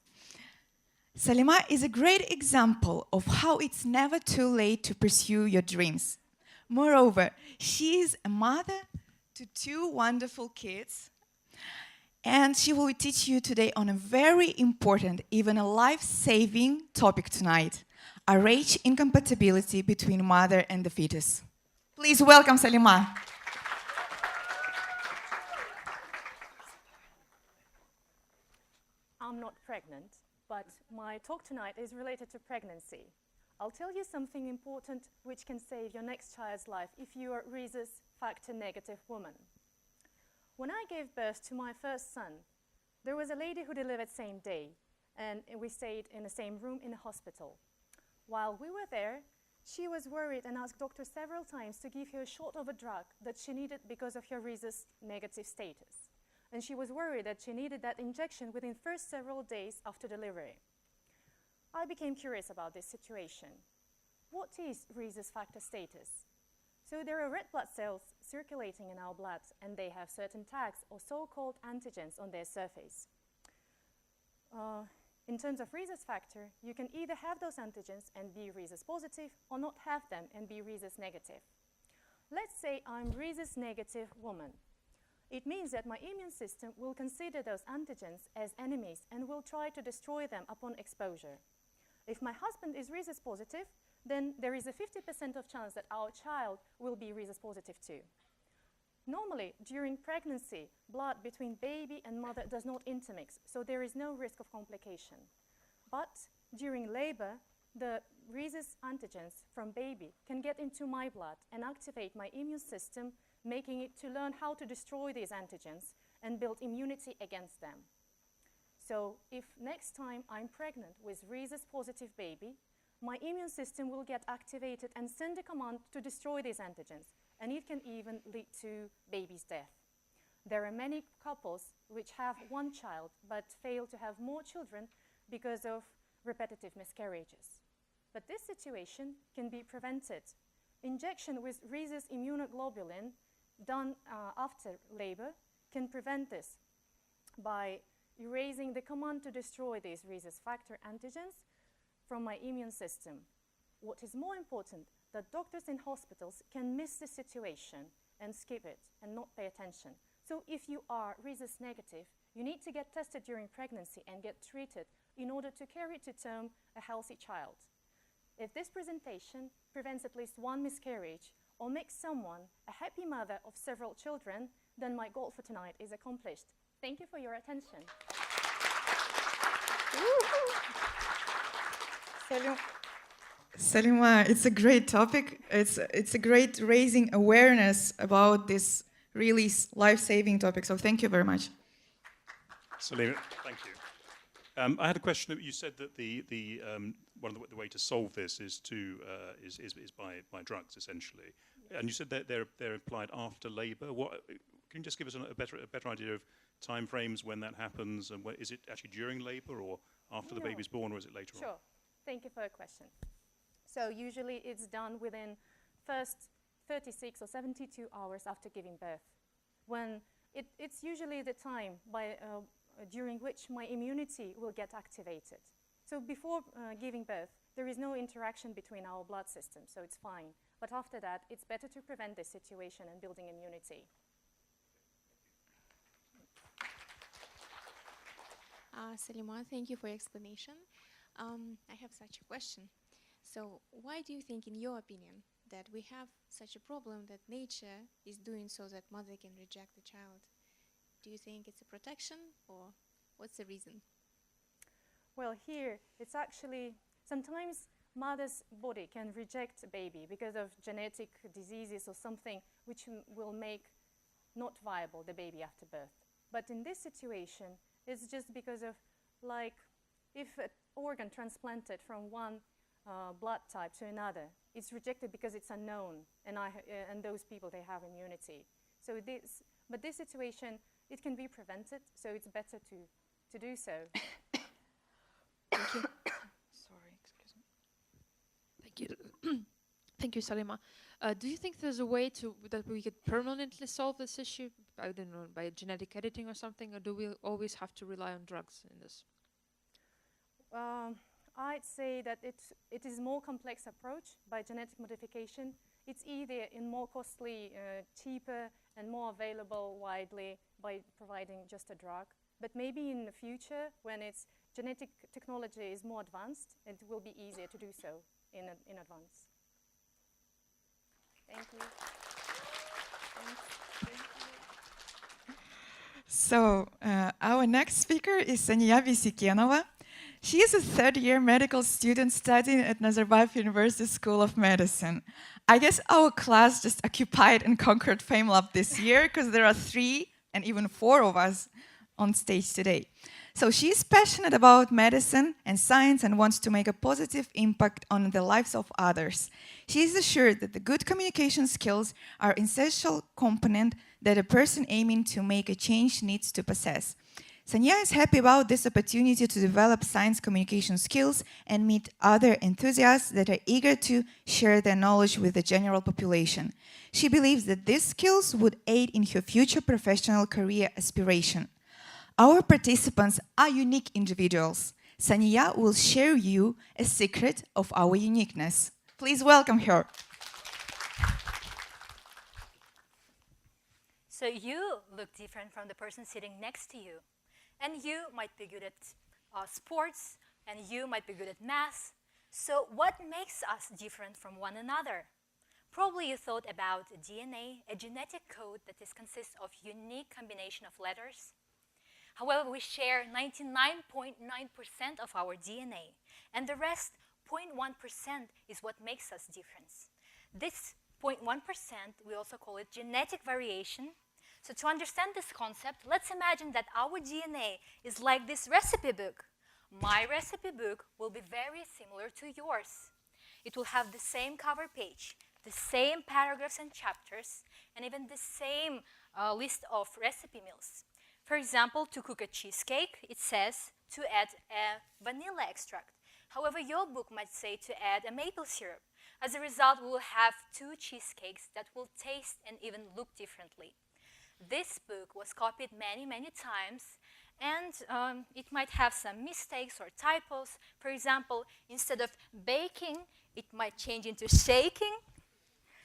Salima is a great example of how it's never too late to pursue your dreams. Moreover, she is a mother to 2 wonderful kids, and she will teach you today on a very important, even a life-saving topic tonight, a rage incompatibility between mother and the fetus. Please welcome Salima. I'm not pregnant, but my talk tonight is related to pregnancy. I'll tell you something important which can save your next child's life if you are a rhesus factor negative woman. When I gave birth to my first son, there was a lady who delivered same day, and we stayed in the same room in a hospital. While we were there, she was worried and asked doctor several times to give her a shot of a drug that she needed because of her rhesus negative status. And she was worried that she needed that injection within first several days after delivery. I became curious about this situation. What is rhesus factor status? So there are red blood cells circulating in our blood, and they have certain tags or so-called antigens on their surface. In terms of rhesus factor, you can either have those antigens and be rhesus positive or not have them and be rhesus negative. Let's say I'm rhesus negative woman. It means that my immune system will consider those antigens as enemies and will try to destroy them upon exposure. If my husband is rhesus positive, then there is a 50% of chance that our child will be rhesus positive too. Normally, during pregnancy, blood between baby and mother does not intermix, so there is no risk of complication. But during labor, the rhesus antigens from baby can get into my blood and activate my immune system, making it to learn how to destroy these antigens and build immunity against them. So if next time I'm pregnant with rhesus positive baby, my immune system will get activated and send a command to destroy these antigens, and it can even lead to baby's death. There are many couples which have one child but fail to have more children because of repetitive miscarriages. But this situation can be prevented. Injection with rhesus immunoglobulin done after labor can prevent this by erasing the command to destroy these rhesus factor antigens from my immune system. What is more important, that doctors in hospitals can miss the situation and skip it and not pay attention. So if you are rhesus negative, you need to get tested during pregnancy and get treated in order to carry to term a healthy child. If this presentation prevents at least one miscarriage or makes someone a happy mother of several children, then my goal for tonight is accomplished. Thank you for your attention. Salima, it's a great topic. It's a great raising awareness about this really life-saving topic. So thank you very much. Salima, thank you. I had a question. You said that one of the way to solve this is by drugs, essentially, and you said that they're applied after labour. Can you just give us a better idea of time frames when that happens, and is it actually during labour or after the baby's born, or is it later on? Sure. Thank you for your question. So usually it's done within first 36 or 72 hours after giving birth, when it's usually the time during which my immunity will get activated. So before giving birth, there is no interaction between our blood systems, so it's fine. But after that, it's better to prevent this situation and building immunity. Salima, thank you for your explanation. I have such a question. So why do you think, in your opinion, that we have such a problem that nature is doing so that mother can reject the child? Do you think it's a protection, or what's the reason? Well, here, it's actually, sometimes mother's body can reject a baby because of genetic diseases or something which will make not viable the baby after birth. But in this situation, it's just because of, like, if an organ transplanted from one blood type to another, it's rejected because it's unknown, and those people, they have immunity. So but this situation, it can be prevented, so it's better to do so. Thank you. Sorry, excuse me. Thank you. Thank you, Salima. Do you think there's a way that we could permanently solve this issue? I don't know, by genetic editing or something, or do we always have to rely on drugs in this? I'd say that it is a more complex approach by genetic modification. It's either in more costly, cheaper, and more available widely by providing just a drug. But maybe in the future, when its genetic technology is more advanced, it will be easier to do so in advance. Thank you. So our next speaker is Saniya Visikenova. She is a third-year medical student studying at Nazarbayev University School of Medicine. I guess our class just occupied and conquered FameLab this year, because there are 3 and even 4 of us on stage today. So she's passionate about medicine and science and wants to make a positive impact on the lives of others. She is assured that the good communication skills are an essential component that a person aiming to make a change needs to possess. Saniya is happy about this opportunity to develop science communication skills and meet other enthusiasts that are eager to share their knowledge with the general population. She believes that these skills would aid in her future professional career aspiration. Our participants are unique individuals. Saniya will share you a secret of our uniqueness. Please welcome her. So you look different from the person sitting next to you. And you might be good at sports, and you might be good at math. So what makes us different from one another? Probably you thought about DNA, a genetic code that consists of unique combination of letters. However, we share 99.9% of our DNA, and the rest, 0.1%, is what makes us different. This 0.1%, we also call it genetic variation. So to understand this concept, let's imagine that our DNA is like this recipe book. My recipe book will be very similar to yours. It will have the same cover page, the same paragraphs and chapters, and even the same list of recipe meals. For example, to cook a cheesecake, it says to add a vanilla extract. However, your book might say to add a maple syrup. As a result, we will have 2 cheesecakes that will taste and even look differently. This book was copied many, many times, and it might have some mistakes or typos. For example, instead of baking, it might change into shaking.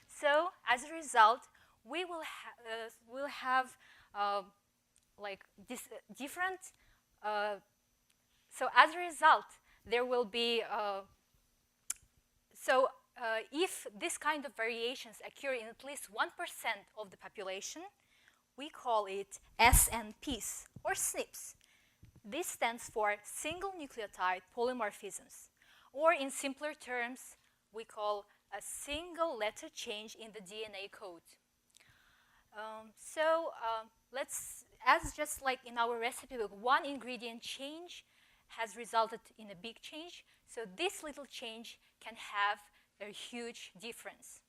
So, as a result, we will have like this different. So, as a result, there will be. If this kind of variations occur in at least 1% of the population, we call it SNPs, or SNPs. This stands for single nucleotide polymorphisms, or in simpler terms, we call a single letter change in the DNA code. As just like in our recipe book, one ingredient change has resulted in a big change, so this little change can have a huge difference.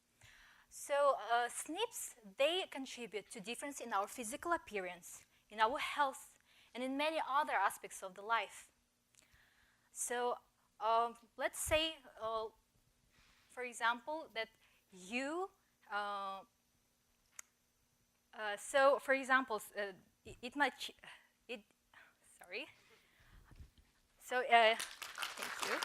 So SNPs, they contribute to difference in our physical appearance, in our health, and in many other aspects of the life. So let's say, for example, that you, it might, sorry. So, thank you.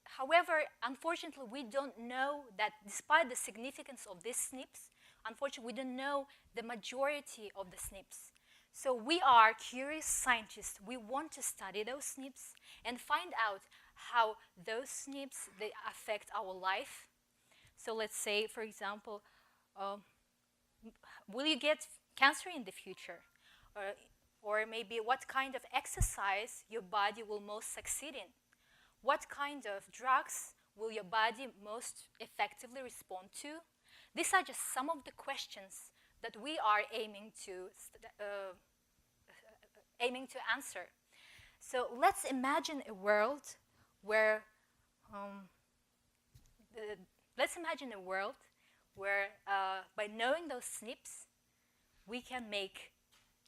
However, unfortunately, we don't know that despite the significance of these SNPs, unfortunately, we don't know the majority of the SNPs. So we are curious scientists. We want to study those SNPs and find out how those SNPs, they affect our life. So let's say, for example, will you get cancer in the future? Or maybe what kind of exercise your body will most succeed in? What kind of drugs will your body most effectively respond to? These are just some of the questions that we are aiming to answer. So let's imagine a world where by knowing those SNPs, we can make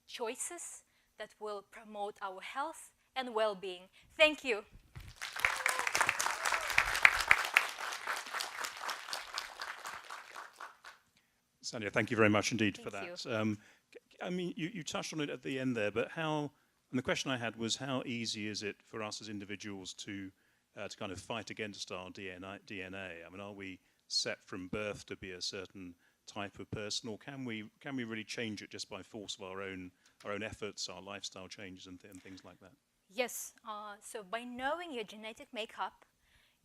choices that will promote our health and well-being. Thank you. Sanya, thank you very much indeed for Thank that. I mean, you touched on it at the end there, but and the question I had was, how easy is it for us as individuals to kind of fight against our DNA? I mean, are we set from birth to be a certain type of person, or can we really change it just by force of our own efforts, our lifestyle changes and things like that? Yes. So by knowing your genetic makeup,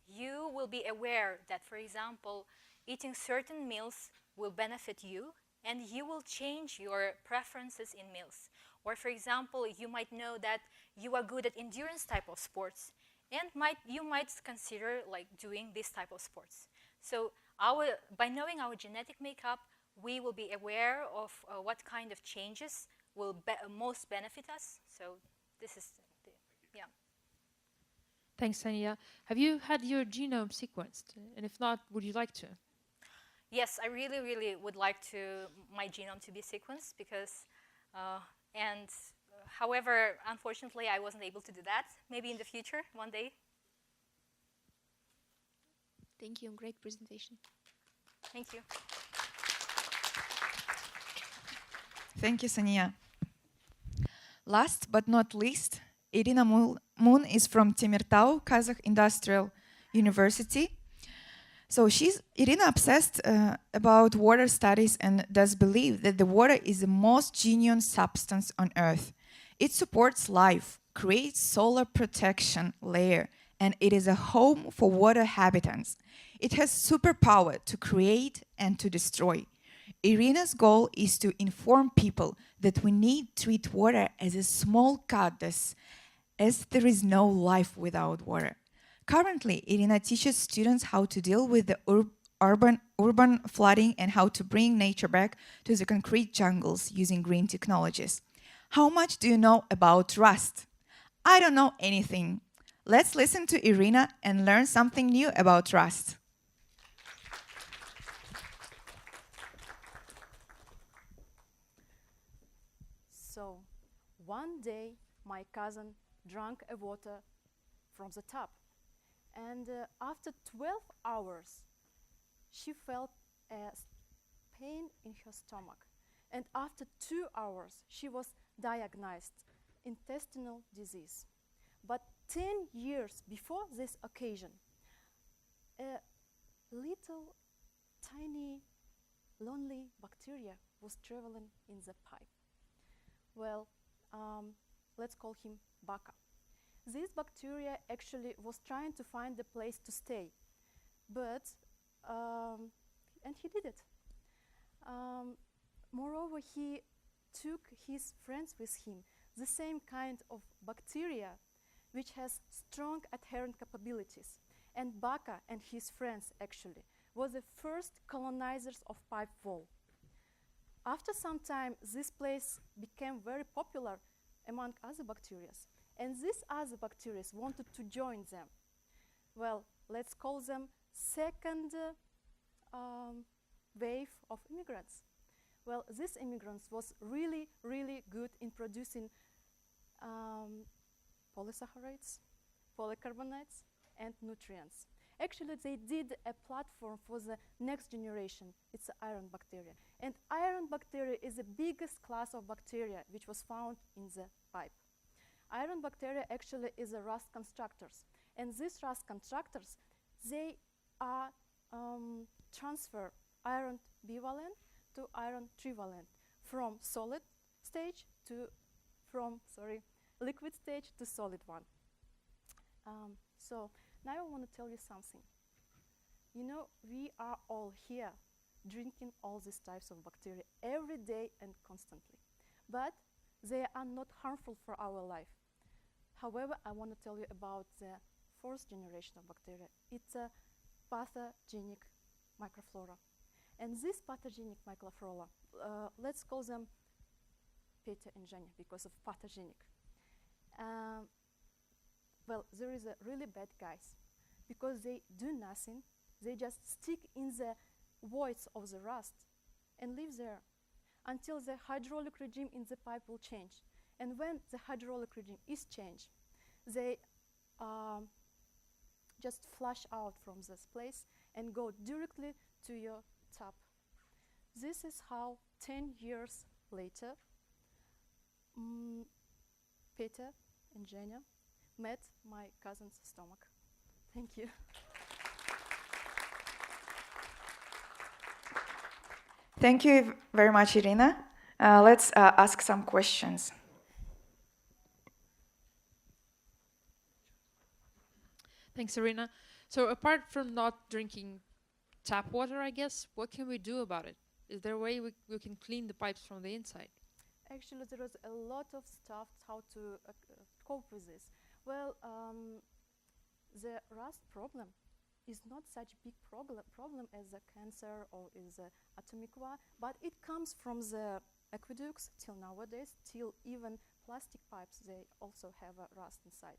you will be aware that, for example, eating certain meals will benefit you, and you will change your preferences in meals. Or, for example, you might know that you are good at endurance type of sports, and you might consider like doing this type of sports. So by knowing our genetic makeup, we will be aware of what kind of changes will most benefit us. So this is, yeah. Thanks, Sanya. Have you had your genome sequenced? And if not, would you like to? Yes, I really, really would like my genome to be sequenced because, however, unfortunately, I wasn't able to do that. Maybe in the future, one day. Thank you. Great presentation. Thank you. Thank you, Sania. Last but not least, Irina Moon is from Temirtau, Kazakh Industrial University. So Irina obsessed about water studies and does believe that the water is the most genuine substance on Earth. It supports life, creates solar protection layer, and it is a home for water habitants. It has superpower to create and to destroy. Irina's goal is to inform people that we need to treat water as a small goddess, as there is no life without water. Currently, Irina teaches students how to deal with the urban flooding and how to bring nature back to the concrete jungles using green technologies. How much do you know about rust? I don't know anything. Let's listen to Irina and learn something new about rust. So, one day my cousin drank a water from the tap, and after 12 hours she felt a pain in her stomach, and after 2 hours she was diagnosed intestinal disease. But 10 years before this occasion, a little tiny lonely bacteria was traveling in the pipe. Well, let's call him Baka. This bacteria actually was trying to find a place to stay, but and he did it. Moreover, he took his friends with him, the same kind of bacteria which has strong adherent capabilities. And Baka and his friends actually were the first colonizers of pipe wall. After some time, this place became very popular among other bacteria, and these other bacteria wanted to join them. Well, let's call them second wave of immigrants. Well, these immigrants was really, really good in producing polysaccharides, polycarbonates, and nutrients. Actually, they did a platform for the next generation. It's the iron bacteria. And iron bacteria is the biggest class of bacteria which was found in the pipe. Iron bacteria actually is a rust constructors. And these rust constructors, they are transfer iron bivalent to iron trivalent from solid stage to, liquid stage to solid one. So now I want to tell you something. You know, we are all here drinking all these types of bacteria every day and constantly. But they are not harmful for our life. However, I want to tell you about the fourth generation of bacteria. It's a pathogenic microflora. And this pathogenic microflora, let's call them Peter and Zhenya because of pathogenic. Well, there is a really bad guys because they do nothing. They just stick in the voids of the rust and live there until the hydraulic regime in the pipe will change. And when the hydraulic regime is changed, they just flush out from this place and go directly to your tap. This is how 10 years later, Peter and Zhenya met my cousin's stomach. Thank you. Thank you very much, Irina. Let's ask some questions. Thanks, Irina. So apart from not drinking tap water, I guess, what can we do about it? Is there a way we can clean the pipes from the inside? Actually, there is a lot of stuff how to cope with this. Well, the rust problem is not such big problem as a cancer or is a atomic war, but it comes from the aqueducts till nowadays, till even plastic pipes, they also have a rust inside.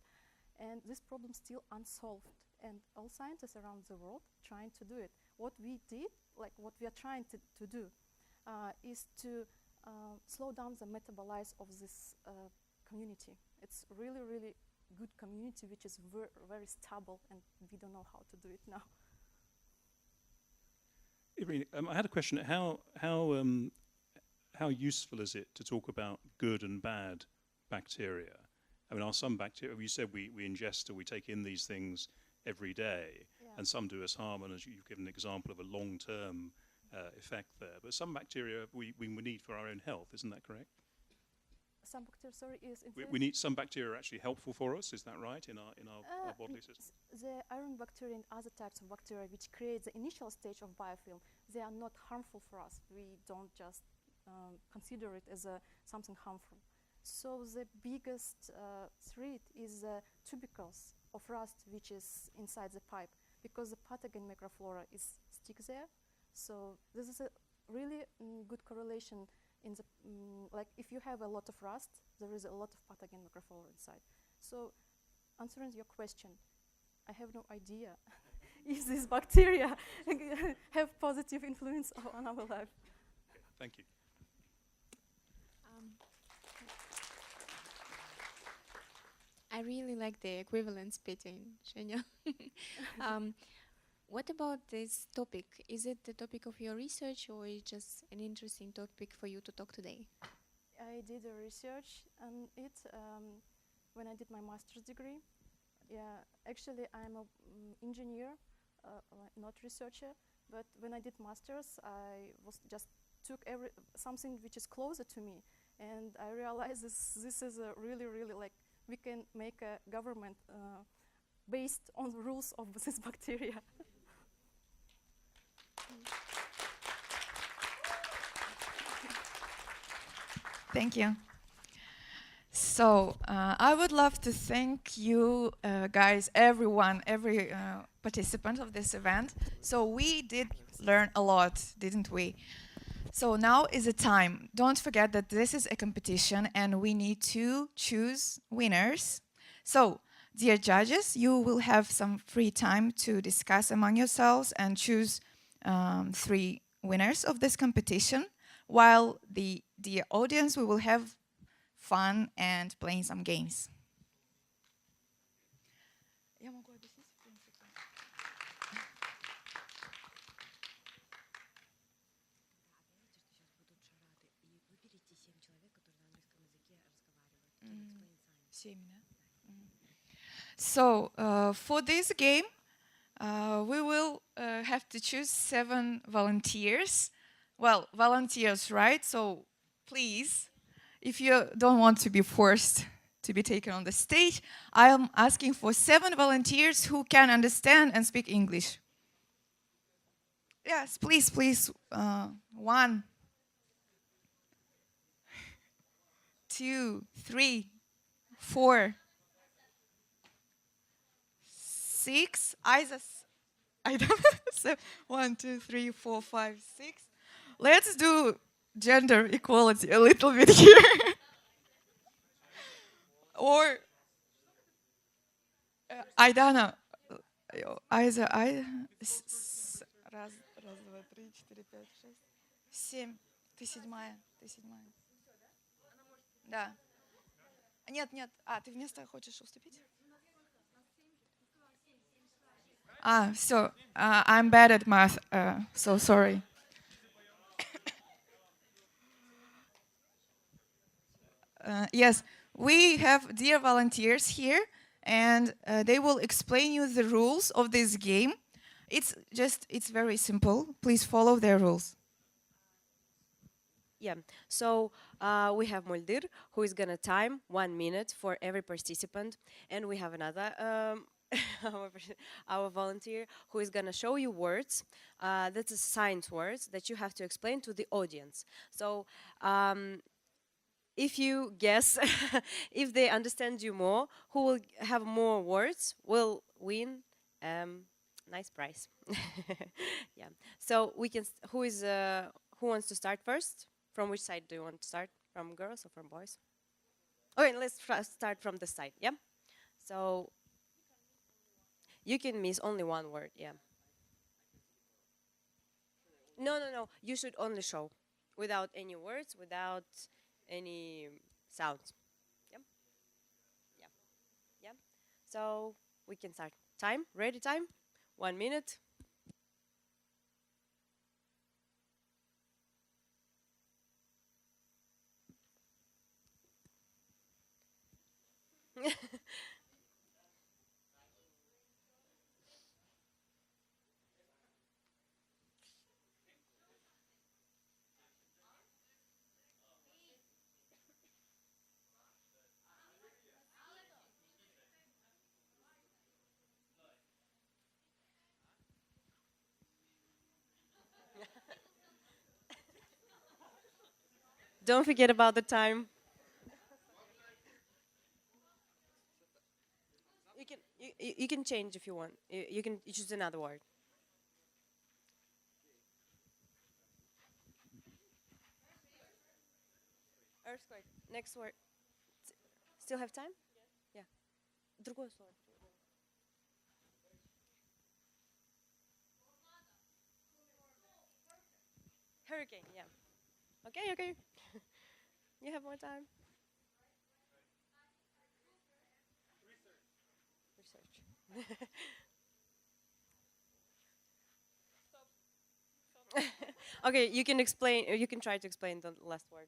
And this problem still unsolved. And all scientists around the world trying to do it. What we did, like what we are trying to do, is to slow down the metabolize of this community. It's really, really good community, which is very stable, and we don't know how to do it now. Irina, I had a question. How useful is it to talk about good and bad bacteria? I mean, are some bacteria, you said we ingest or we take in these things every day, and some do us harm, and as you've given an example of a long-term effect there. But some bacteria we need for our own health, isn't that correct? some bacteria, sorry, is We need some bacteria actually helpful for us. Is that right in our bodily system? The iron bacteria and other types of bacteria which create the initial stage of biofilm, they are not harmful for us. We don't just consider it as something harmful. So the biggest threat is the tubercles of rust which is inside the pipe, because the pathogenic microflora is stick there. So this is a really good correlation in the like if you have a lot of rust, there is a lot of pathogenic microflora inside. So answering your question, I have no idea if these bacteria have positive influence on our life. Okay, thank you. I really like the equivalence between Shenya. What about this topic? Is it the topic of your research, or is it just an interesting topic for you to talk today? I did a research on it when I did my master's degree. Yeah, actually I'm an engineer, not researcher. But when I did masters, I was just took something which is closer to me, and I realized this is a really like we can make a government based on the rules of this bacteria. Thank you. So I would love to thank you guys, everyone, every participant of this event. So we did learn a lot, didn't we? So now is the time. Don't forget that this is a competition and we need to choose winners. So, dear judges, you will have some free time to discuss among yourselves and choose 3 winners of this competition, while the dear audience, we will have fun and playing some games. So, for this game, we will have to choose 7 volunteers. Well, volunteers, right? So, please, if you don't want to be forced to be taken on the stage, I am asking for 7 volunteers who can understand and speak English. Yes, please, 1, 2, 3, 4, 6. I don't know. 1, 2, 3, 4, 5, 6. Let's do gender equality a little bit here. Or I don't know. Either раз, 2, 3, 4, 5, 6, 7. Ты седьмая. Да. Нет. Ты вместо хочешь уступить? Все. I'm bad at math, so sorry. Yes, we have dear volunteers here, and they will explain you the rules of this game. It's very simple. Please follow their rules. Yeah, so we have Moldir, who is gonna time 1 minute for every participant, and we have another our volunteer who is gonna show you words. That's science words that you have to explain to the audience. So if you guess, if they understand you more, who will have more words will win nice prize. Yeah. So we can. Who wants to start first? From which side do you want to start? From girls or from boys? Okay, let's start from the side. Yeah. So you can miss only 1 word. Yeah. No. You should only show without any words, without any sounds. Yeah. So we can start. Time. Ready? Time. 1 minute. Don't forget about the time. You can change if you want. You can choose another word. Earthquake. Next word. Still have time? Yeah. Другое слово. Hurricane, yeah. Okay, okay. You have more time. Research. Okay, you can explain, you can try to explain the last word.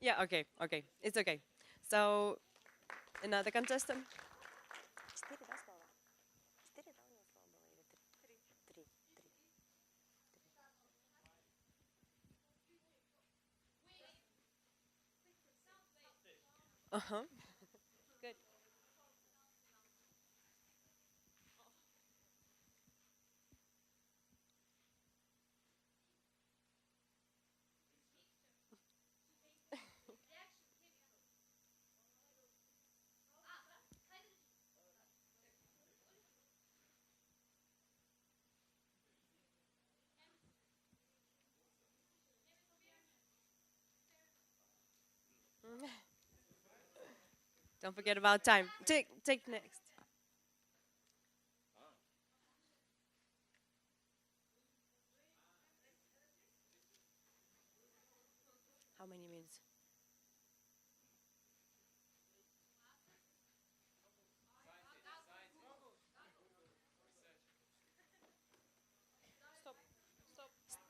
Yeah, okay, okay. It's okay. So, another contestant. Uh-huh. Good. Don't forget about time. Take next. How many minutes?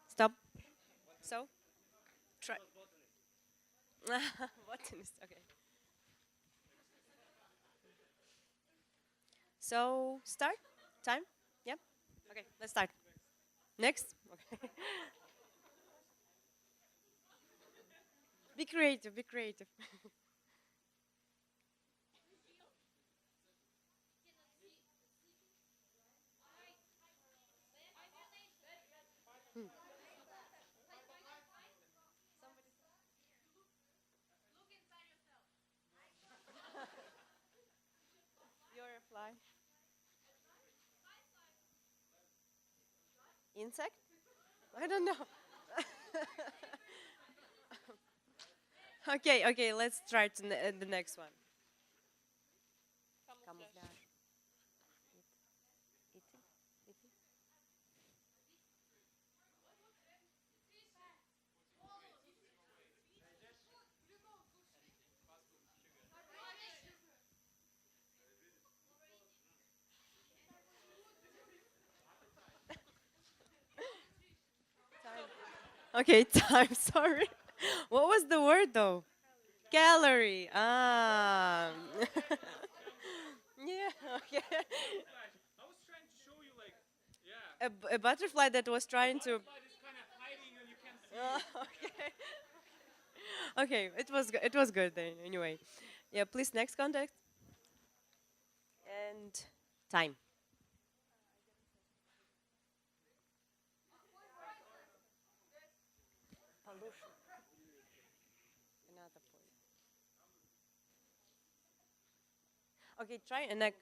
Stop. So? Try. Botanist, okay. So, start? Time? Yep. Okay, let's start. Next? Okay. Be creative, be creative. You're a fly. Insect? I don't know. Okay, okay, let's try to the next one. Camouflage. Okay, time, sorry. What was the word though? Calorie. Ah. Yeah, okay. I was trying to show you, like, yeah. A butterfly that was trying to. Kind of hiding and you can't see. Okay. Okay, it was good then. Anyway, yeah. Please next contact. And time. Pollution. Another point. Okay, try and next.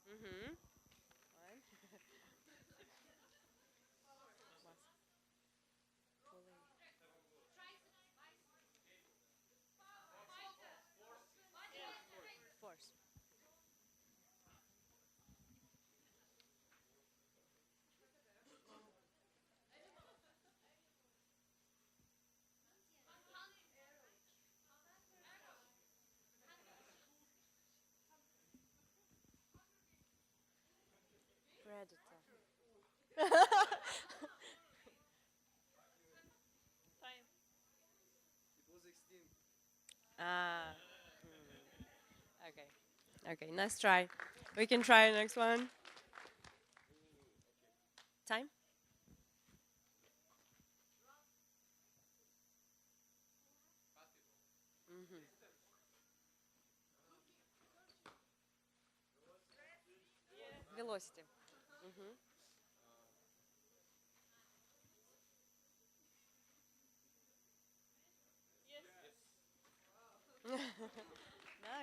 Mm-hmm. Force. Predator. Time. It was extinct. Ah. Okay. Okay, nice try. We can try the next one. time. Velocity.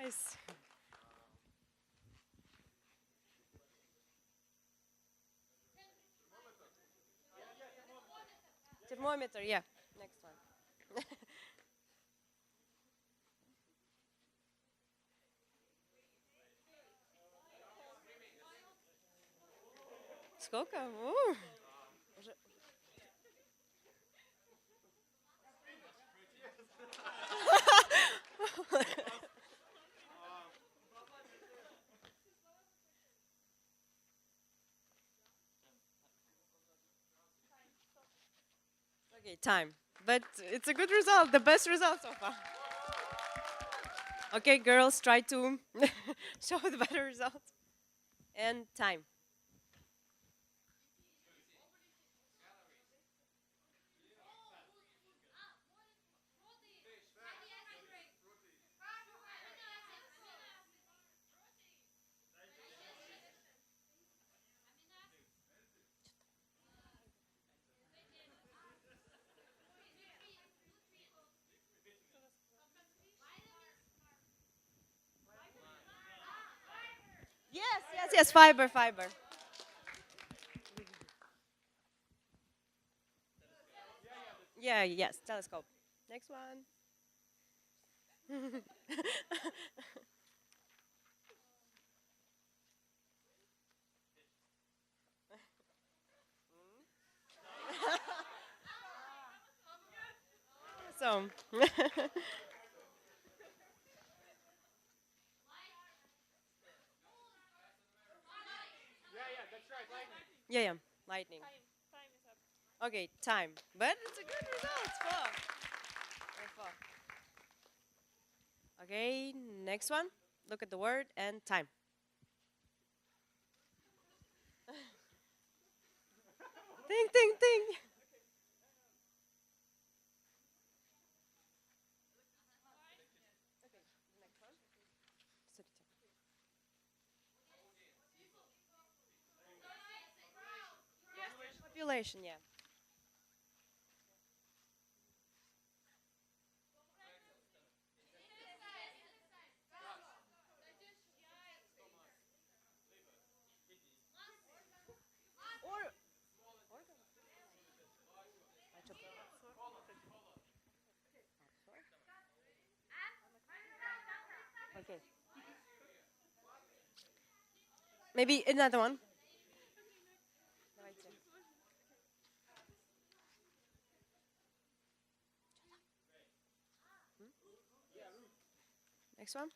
Nice. Thermometer, yeah. Next one. Сколько? Уже. Okay, time. But it's a good result, the best result so far. Okay, girls, try to show the better result. And time. Yes, fiber. Yeah, yes, telescope. Next one. So. Yeah, lightning. Time is up. Okay, time. But it's a good result. Four. Okay, next one. Look at the word and time. Think. Population, yeah. Okay. Maybe another one. Next one.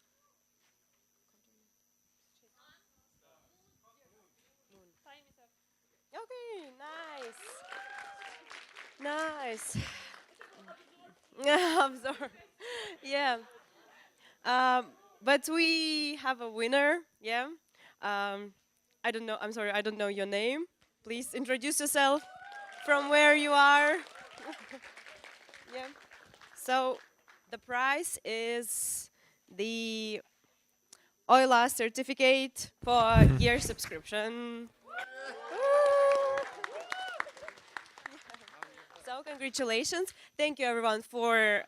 Time is up. Okay, nice. I'm sorry. Yeah. But we have a winner. Yeah. I don't know. I'm sorry. I don't know your name. Please introduce yourself. From where you are. Yeah. So the prize is the OILA certificate for year subscription. So congratulations. Thank you everyone for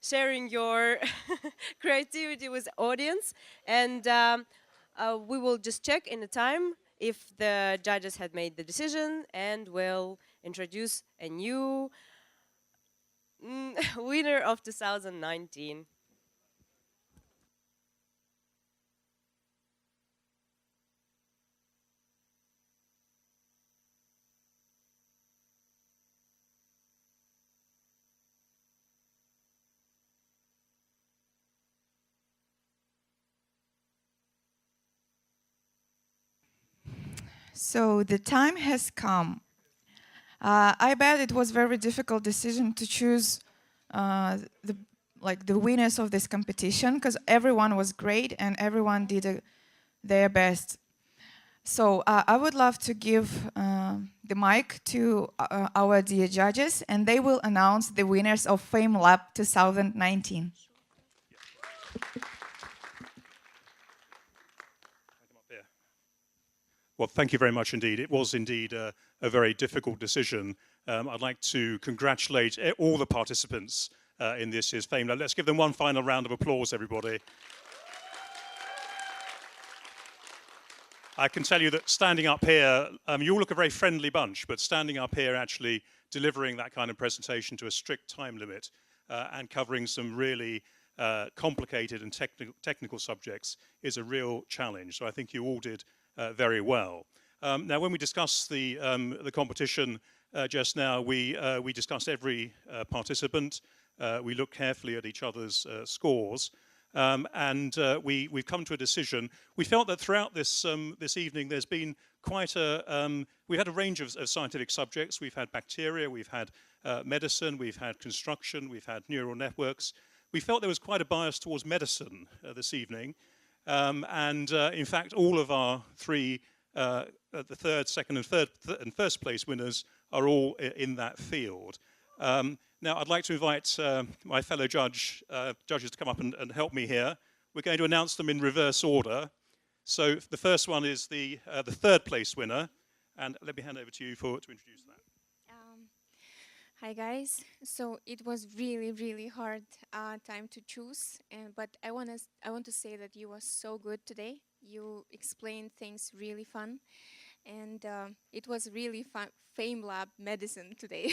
sharing your creativity with the audience. And we will just check in the time if the judges had made the decision, and we'll introduce a new winner of 2019. So the time has come. I bet it was a very difficult decision to choose the winners of this competition, because everyone was great and everyone did their best. So I would love to give the mic to our dear judges, and they will announce the winners of FameLab 2019. Well, thank you very much indeed. It was indeed a very difficult decision. I'd like to congratulate all the participants in this year's FameLab. Let's give them one final round of applause, everybody. I can tell you that standing up here, you all look a very friendly bunch, but standing up here actually delivering that kind of presentation to a strict time limit and covering some really complicated and technical subjects is a real challenge. So I think you all did very well. Now, when we discussed the competition just now, we discussed every participant. We looked carefully at each other's scores. And we've come to a decision. We felt that throughout this evening, there's been quite we've had a range of scientific subjects. We've had bacteria, we've had medicine, we've had construction, we've had neural networks. We felt there was quite a bias towards medicine this evening. In fact, all of our three, the third, second, and first place winners are all in that field. Now, I'd like to invite my fellow judges to come up and help me here. We're going to announce them in reverse order. So the first one is the third place winner. And let me hand over to you to introduce that. Hi, guys. So it was really, really hard time to choose. But I want to say that you were so good today. You explained things really fun. And it was really fun. FameLab medicine today.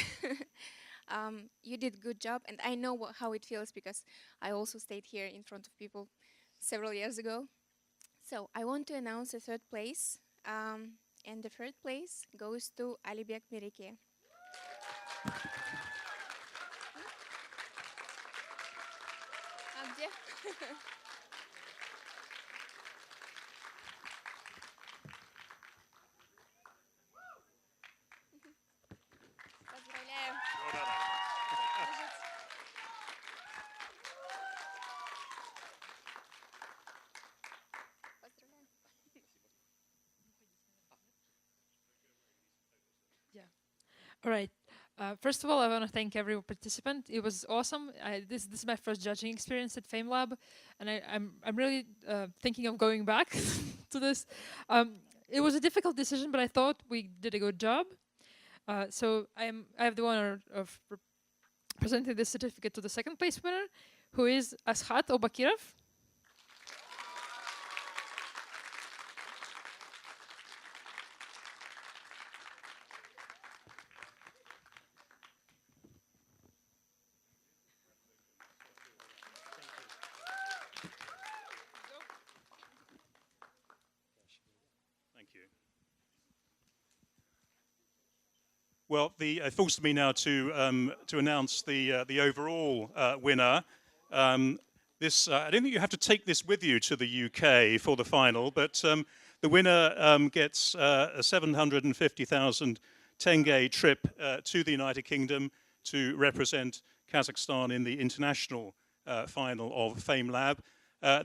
You did a good job, and I know how it feels because I also stayed here in front of people several years ago. So I want to announce the third place, and the third place goes to Alibek Mireke. All right. First of all, I want to thank every participant. It was awesome. This is my first judging experience at FameLab, and I'm really thinking of going back to this. It was a difficult decision, but I thought we did a good job. So I have the honor of presenting this certificate to the second place winner, who is Ashat Obakirov. Well, it falls to me now to announce the overall winner. I don't think you have to take this with you to the UK for the final, but the winner gets a 750,000 tenge trip to the United Kingdom to represent Kazakhstan in the international final of FameLab.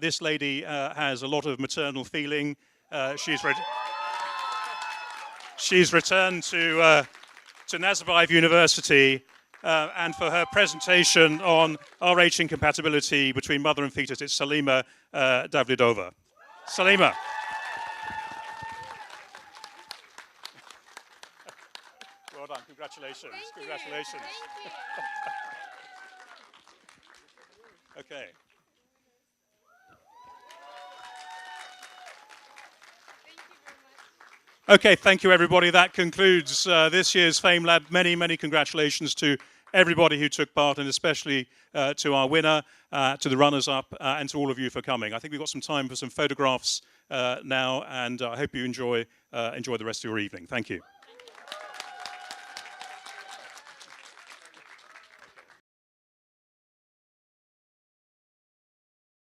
This lady has a lot of maternal feeling. She's returned to Nazarbayev University and for her presentation on RH incompatibility between mother and fetus, it's Salima Davlidova. Salima. Well done, congratulations. Congratulations. Okay. Okay, thank you everybody. That concludes this year's FameLab. Many, many congratulations to everybody who took part, and especially to our winner, to the runners-up, and to all of you for coming. I think we've got some time for some photographs now, and I hope you enjoy the rest of your evening. Thank you.